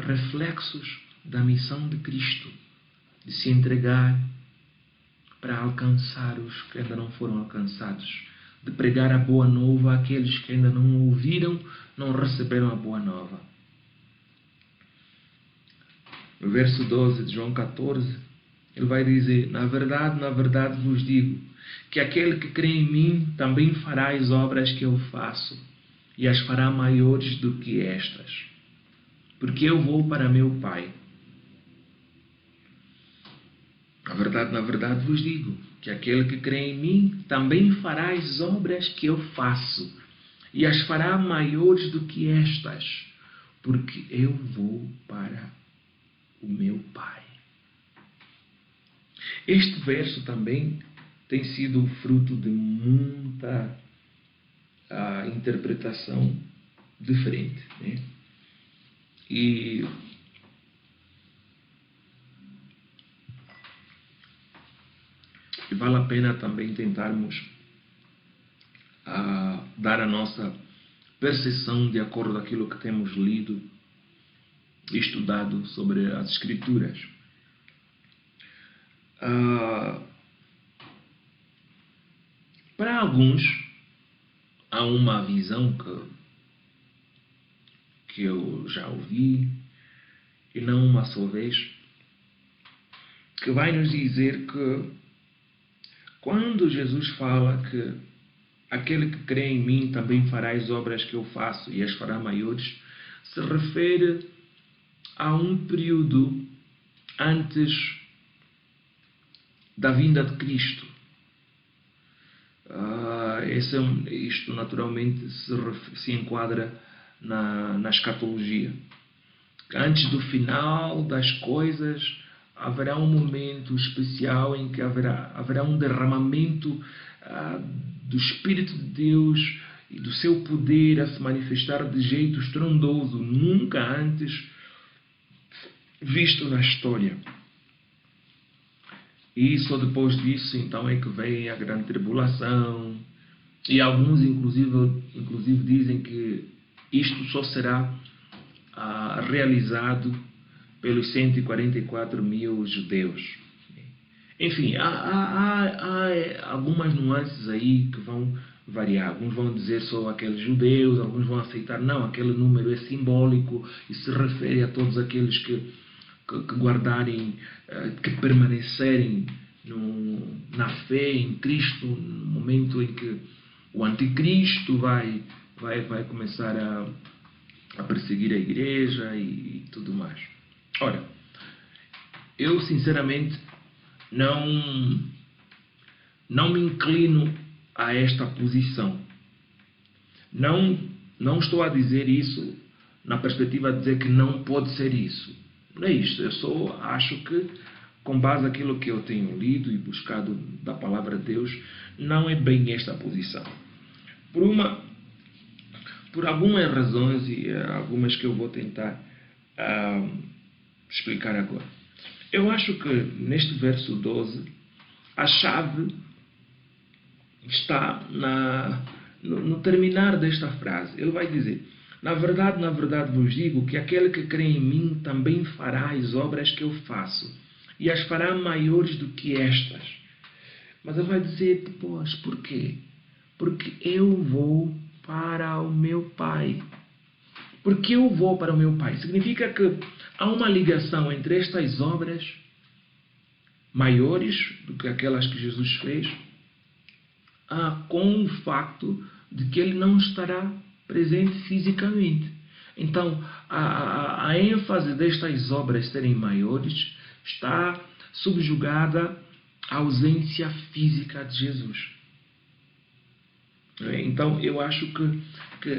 reflexos da missão de Cristo, de se entregar para alcançar os que ainda não foram alcançados, de pregar a boa nova àqueles que ainda não ouviram, não receberam a boa nova. No verso 12 de João 14, ele vai dizer: na verdade vos digo, que aquele que crê em mim também fará as obras que eu faço, e as fará maiores do que estas, porque eu vou para meu Pai. Na verdade vos digo que aquele que crê em mim também fará as obras que eu faço, e as fará maiores do que estas, porque eu vou para o meu Pai. Este verso também tem sido fruto de muita interpretação diferente, né? E vale a pena também tentarmos dar a nossa percepção de acordo com aquilo que temos lido e estudado sobre as Escrituras. Para alguns, há uma visão que eu já ouvi, e não uma só vez, que vai nos dizer que quando Jesus fala que aquele que crê em mim também fará as obras que eu faço e as fará maiores, se refere a um período antes da vinda de Cristo. Isto naturalmente se enquadra na escatologia. Antes do final das coisas, haverá um momento especial em que haverá um derramamento do Espírito de Deus e do seu poder a se manifestar de jeito estrondoso, nunca antes visto na história. E só depois disso, então, é que vem a grande tribulação. E alguns, inclusive dizem que isto só será realizado pelos 144 mil judeus. Enfim, há algumas nuances aí que vão variar. Alguns vão dizer só aqueles judeus, alguns vão aceitar, não, aquele número é simbólico e se refere a todos aqueles que guardarem, que permanecerem na fé em Cristo, no momento em que o anticristo vai começar a perseguir a igreja e tudo mais. Ora, eu sinceramente não me inclino a esta posição. Não estou a dizer isso na perspectiva de dizer que não pode ser isso. Não é isto. Eu só acho que, com base naquilo que eu tenho lido e buscado da palavra de Deus, não é bem esta posição. Por algumas razões, e algumas que eu vou tentar explicar agora. Eu acho que neste verso 12, a chave está no terminar desta frase. Ele vai dizer: na verdade vos digo que aquele que crê em mim também fará as obras que eu faço, e as fará maiores do que estas. Mas ele vai dizer depois, por quê? Porque eu vou para o meu Pai. Porque eu vou para o meu Pai. Significa que há uma ligação entre estas obras maiores do que aquelas que Jesus fez, com o facto de que ele não estará presente fisicamente. Então, a ênfase destas obras serem maiores está subjugada à ausência física de Jesus. Então, eu acho que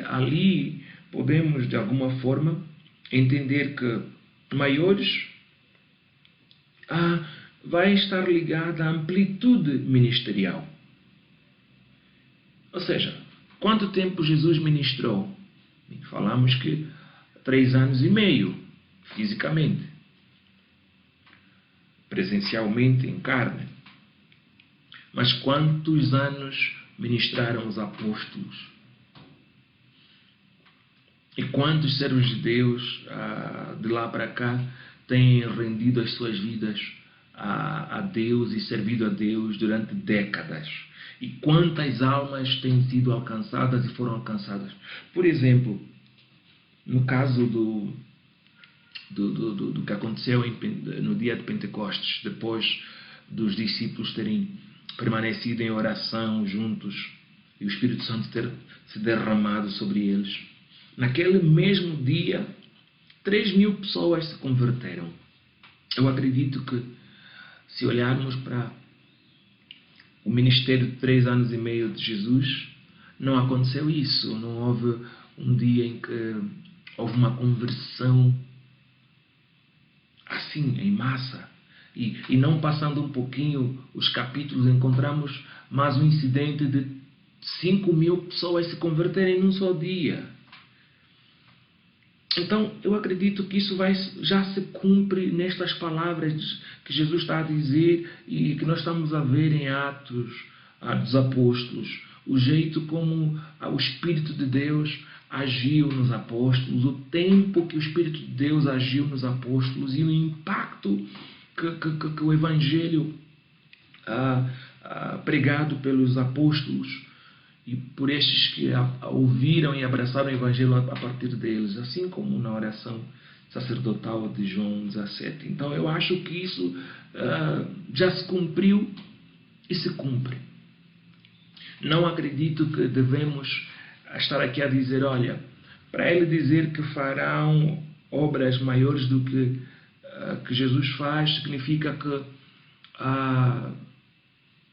ali podemos, de alguma forma, entender que maiores vai estar ligada à amplitude ministerial. Ou seja, quanto tempo Jesus ministrou? Falamos que 3 anos e meio, fisicamente, presencialmente, em carne. Mas quantos anos ministraram os apóstolos? E quantos servos de Deus, de lá para cá, têm rendido as suas vidas a Deus e servido a Deus durante décadas? E quantas almas têm sido alcançadas e foram alcançadas? Por exemplo, no caso do que aconteceu no dia de Pentecostes, depois dos discípulos terem permanecido em oração juntos e o Espírito Santo ter se derramado sobre eles. Naquele mesmo dia, 3.000 pessoas se converteram. Eu acredito que, se olharmos para o ministério de 3 anos e meio de Jesus, não aconteceu isso. Não houve um dia em que houve uma conversão assim, em massa. E não passando um pouquinho os capítulos, encontramos mais um incidente de 5.000 pessoas se converterem num só dia. Então, eu acredito que isso já se cumpre nestas palavras que Jesus está a dizer e que nós estamos a ver em Atos dos Apóstolos. O jeito como o Espírito de Deus agiu nos apóstolos, o tempo que o Espírito de Deus agiu nos apóstolos e o impacto que o Evangelho pregado pelos apóstolos e por estes que ouviram e abraçaram o Evangelho a partir deles, assim como na oração sacerdotal de João 17. Então eu acho que isso já se cumpriu e se cumpre. Não acredito que devemos estar aqui a dizer, olha, para ele dizer que farão obras maiores do que Jesus faz, significa que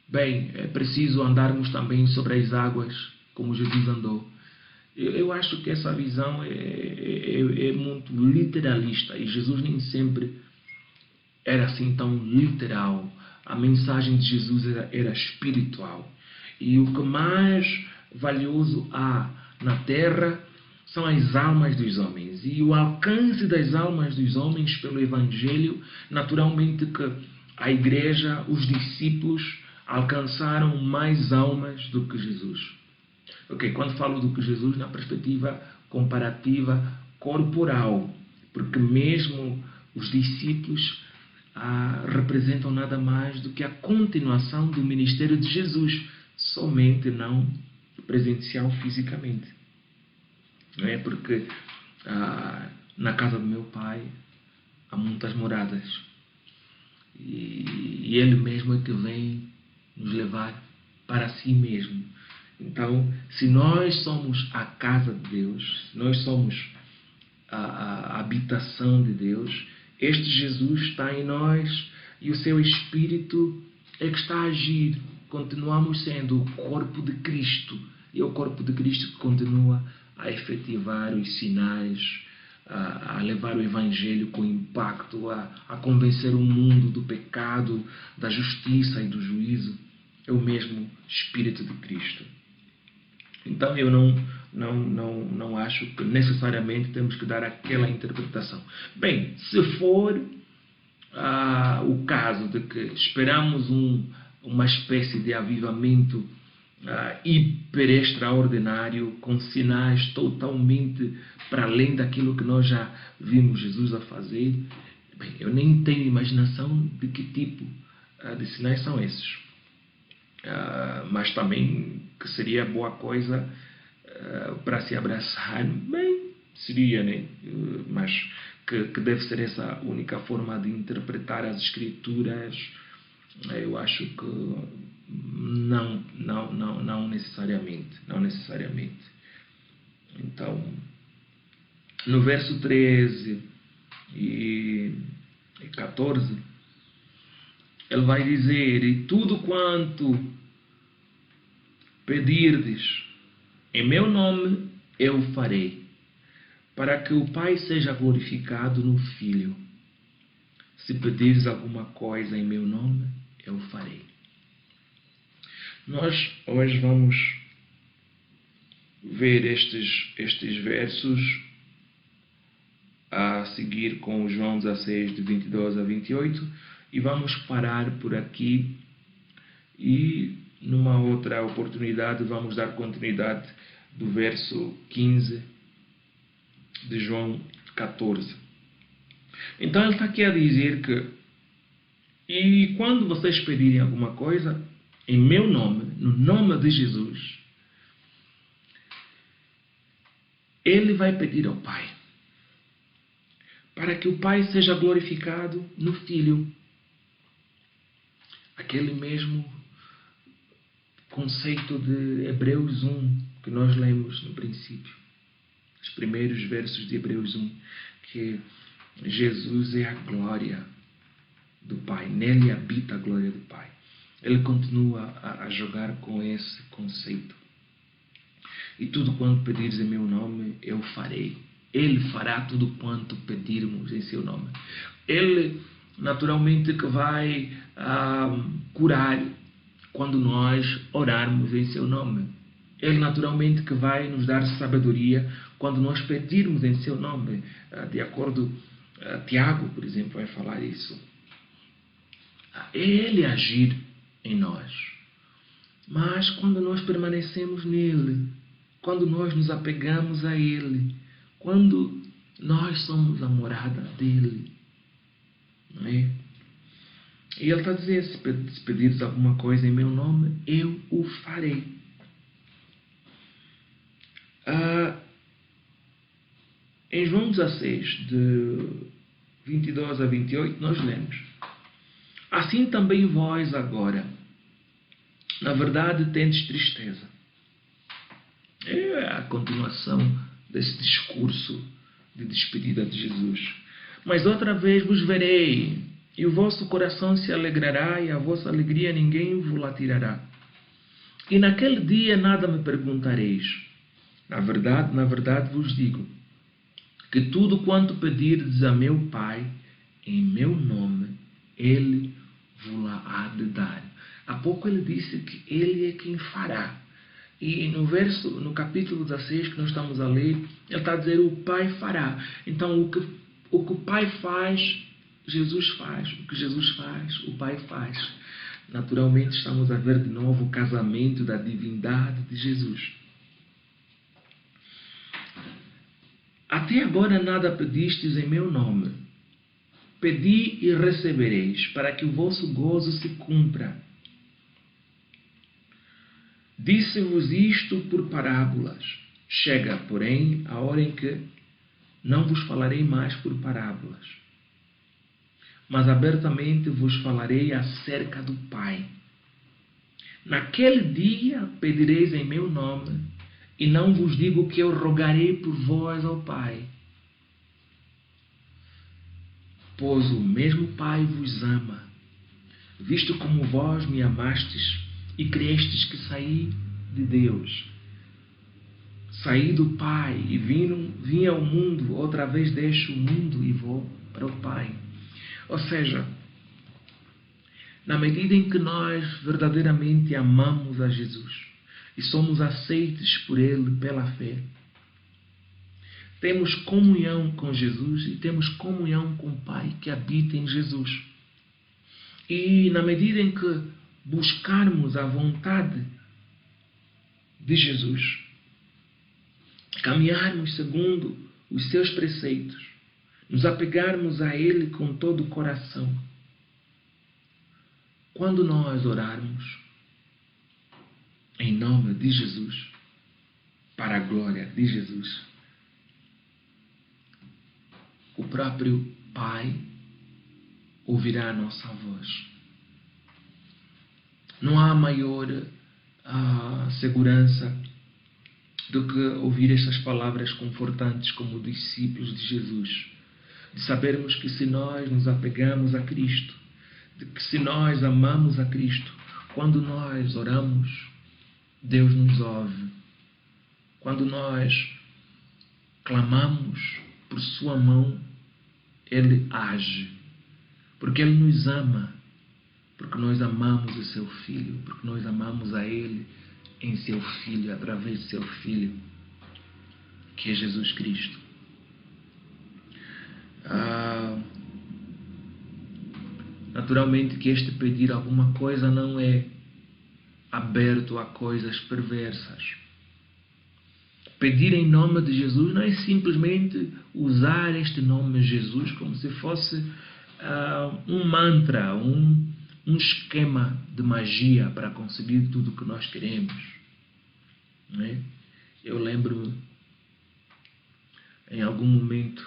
bem, é preciso andarmos também sobre as águas, como Jesus andou. Eu acho que essa visão é muito literalista e Jesus nem sempre era assim tão literal. A mensagem de Jesus era espiritual. E o que mais valioso há na terra são as almas dos homens. E o alcance das almas dos homens pelo Evangelho, naturalmente que a igreja, os discípulos, alcançaram mais almas do que Jesus. Ok, quando falo do que Jesus, na perspectiva comparativa corporal, porque mesmo os discípulos representam nada mais do que a continuação do ministério de Jesus, somente não presencial fisicamente. Não é porque na casa do meu pai há muitas moradas e ele mesmo é que vem nos levar para si mesmo. Então, se nós somos a casa de Deus, se nós somos a habitação de Deus, este Jesus está em nós e o seu Espírito é que está a agir. Continuamos sendo o corpo de Cristo e é o corpo de Cristo que continua a efetivar os sinais, a levar o Evangelho com impacto, a convencer o mundo do pecado, da justiça e do juízo. É o mesmo Espírito de Cristo. Então eu não acho que necessariamente temos que dar aquela interpretação. Bem, se for o caso de que esperamos uma espécie de avivamento hiper extraordinário, com sinais totalmente para além daquilo que nós já vimos Jesus a fazer, bem, eu nem tenho imaginação de que tipo de sinais são esses. Mas também que seria boa coisa para se abraçar, bem, seria, né? Mas que deve ser essa única forma de interpretar as Escrituras, eu acho que não necessariamente. Não necessariamente. Então, no verso 13 e 14, ele vai dizer: e tudo quanto pedirdes em meu nome, eu farei, para que o Pai seja glorificado no Filho. Se pedires alguma coisa em meu nome, eu farei. Nós hoje vamos ver estes versos a seguir com João 16, de 22 a 28, e vamos parar por aqui e numa outra oportunidade vamos dar continuidade do verso 15 de João 14. Então ele está aqui a dizer que e quando vocês pedirem alguma coisa em meu nome, no nome de Jesus, ele vai pedir ao Pai, para que o Pai seja glorificado no Filho. Aquele mesmo conceito de Hebreus 1, que nós lemos no princípio. Os primeiros versos de Hebreus 1, que Jesus é a glória do Pai. Nele habita a glória do Pai. Ele continua a jogar com esse conceito. E tudo quanto pedires em meu nome, eu farei. Ele fará tudo quanto pedirmos em seu nome. Ele, naturalmente, que vai curar quando nós orarmos em seu nome. Ele, naturalmente, que vai nos dar sabedoria quando nós pedirmos em seu nome. De acordo, Tiago, por exemplo, vai falar isso. Ele agir em nós. Mas quando nós permanecemos nele, quando nós nos apegamos a ele, quando nós somos a morada dele, não é? E ele está a dizer, se pedires alguma coisa em meu nome, eu o farei. Em João 16, de 22 a 28, nós lemos: assim também vós agora, na verdade, tendes tristeza. É a continuação desse discurso de despedida de Jesus. Mas outra vez vos verei, e o vosso coração se alegrará, e a vossa alegria ninguém vos lá tirará. E naquele dia nada me perguntareis. Na verdade vos digo, que tudo quanto pedirdes a meu Pai, em meu nome, Ele vos lá há de dar. Há pouco ele disse que Ele é quem fará. E no capítulo 16 que nós estamos a ler, ele está a dizer: o Pai fará. Então, o que o Pai faz, Jesus faz. O que Jesus faz, o Pai faz. Naturalmente, estamos a ver de novo o casamento da divindade de Jesus. Até agora nada pedistes em meu nome. Pedi e recebereis, para que o vosso gozo se cumpra. Disse-vos isto por parábolas. Chega, porém, a hora em que não vos falarei mais por parábolas, mas abertamente vos falarei acerca do Pai. Naquele dia pedireis em meu nome, e não vos digo que eu rogarei por vós ao Pai, pois o mesmo Pai vos ama, visto como vós me amastes e crestes que saí de Deus. Saí do Pai e vim ao mundo, outra vez deixo o mundo e vou para o Pai. Ou seja, na medida em que nós verdadeiramente amamos a Jesus e somos aceitos por Ele pela fé, temos comunhão com Jesus e temos comunhão com o Pai que habita em Jesus. E na medida em que buscarmos a vontade de Jesus, caminharmos segundo os seus preceitos, nos apegarmos a Ele com todo o coração, quando nós orarmos em nome de Jesus, para a glória de Jesus, o próprio Pai ouvirá a nossa voz. Não há maior segurança do que ouvir estas palavras confortantes como discípulos de Jesus, de sabermos que se nós nos apegamos a Cristo, de que se nós amamos a Cristo, quando nós oramos, Deus nos ouve. Quando nós clamamos por sua mão, Ele age, porque Ele nos ama, porque nós amamos o seu Filho, porque nós amamos a Ele em seu Filho, através de seu Filho, que é Jesus Cristo. Naturalmente que este pedir alguma coisa não é aberto a coisas perversas. Pedir em nome de Jesus não é simplesmente usar este nome Jesus como se fosse um mantra, um esquema de magia para conseguir tudo o que nós queremos. Não é? Eu lembro em algum momento,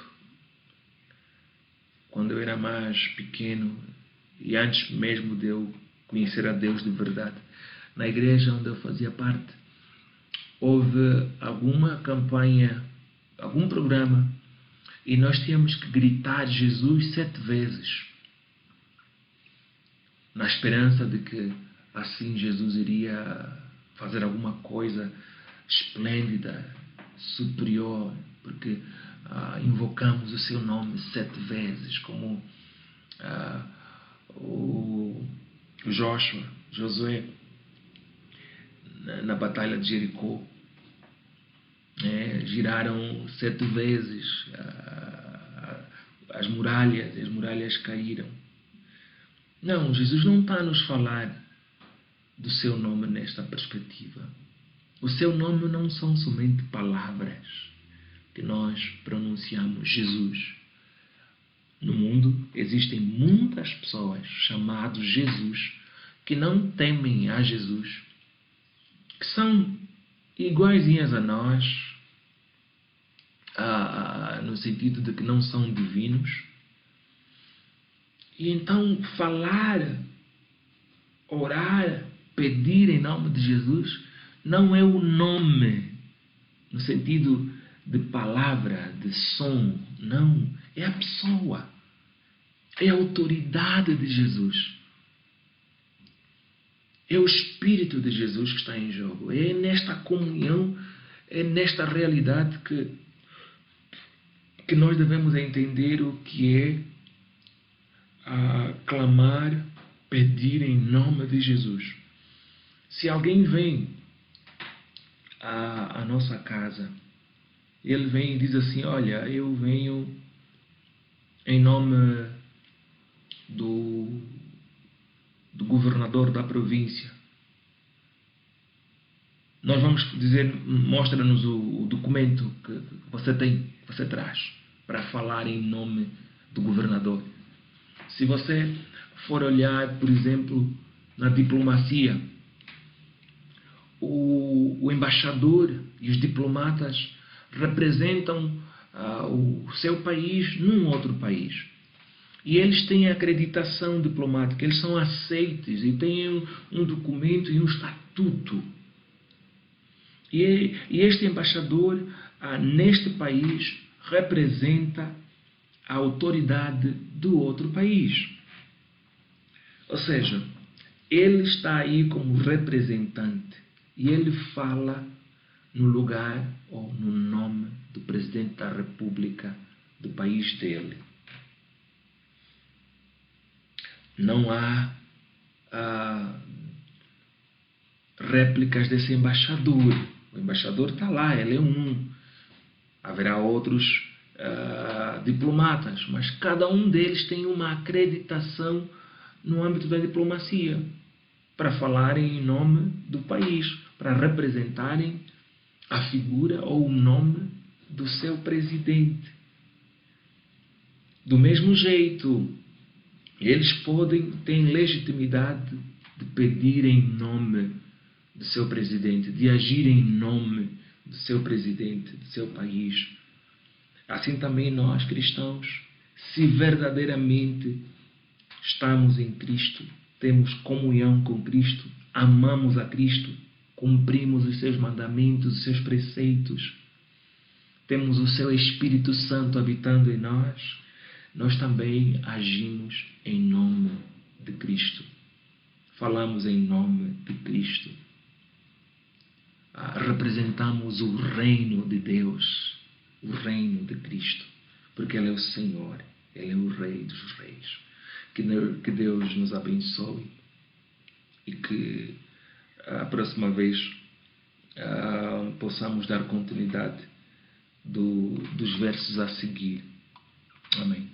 quando eu era mais pequeno e antes mesmo de eu conhecer a Deus de verdade, na igreja onde eu fazia parte, houve alguma campanha, algum programa, e nós tínhamos que gritar Jesus 7 vezes, na esperança de que assim Jesus iria fazer alguma coisa esplêndida, superior, porque invocamos o seu nome 7 vezes, como o Josué, na batalha de Jericó, giraram 7 vezes as muralhas caíram. Não, Jesus não está a nos falar do seu nome nesta perspectiva. O seu nome não são somente palavras que nós pronunciamos, Jesus. No mundo existem muitas pessoas chamadas Jesus que não temem a Jesus, que são iguaizinhas a nós, no sentido de que não são divinos. E então falar, orar, pedir em nome de Jesus não é o nome no sentido de palavra, de som, não, é a pessoa, é a autoridade de Jesus, é o Espírito de Jesus que está em jogo. É nesta comunhão, é nesta realidade que nós devemos entender o que é clamar, pedir em nome de Jesus. Se alguém vem à nossa casa, ele vem e diz assim: olha, eu venho em nome do governador da província. Nós vamos dizer: mostra-nos o documento que você traz para falar em nome do governador. Se você for olhar, por exemplo, na diplomacia, o embaixador e os diplomatas representam o seu país num outro país. E eles têm acreditação diplomática, eles são aceitos e têm um documento e um estatuto. E este embaixador, neste país, representa a autoridade do outro país. Ou seja, ele está aí como representante e ele fala no lugar ou no nome do presidente da República do país dele. Não há réplicas desse embaixador. O embaixador está lá, ele é um. Haverá outros diplomatas, mas cada um deles tem uma acreditação no âmbito da diplomacia para falarem em nome do país, para representarem a figura ou o nome do seu presidente. Do mesmo jeito, eles têm legitimidade de pedir em nome do seu presidente, de agir em nome do seu presidente, do seu país. Assim também nós, cristãos, se verdadeiramente estamos em Cristo, temos comunhão com Cristo, amamos a Cristo, cumprimos os seus mandamentos, os seus preceitos, temos o seu Espírito Santo habitando em nós, nós também agimos em nome de Cristo. Falamos em nome de Cristo. Representamos o reino de Deus, o reino de Cristo, porque Ele é o Senhor, Ele é o Rei dos Reis. Que Deus nos abençoe e que a próxima vez possamos dar continuidade dos versos a seguir. Amém.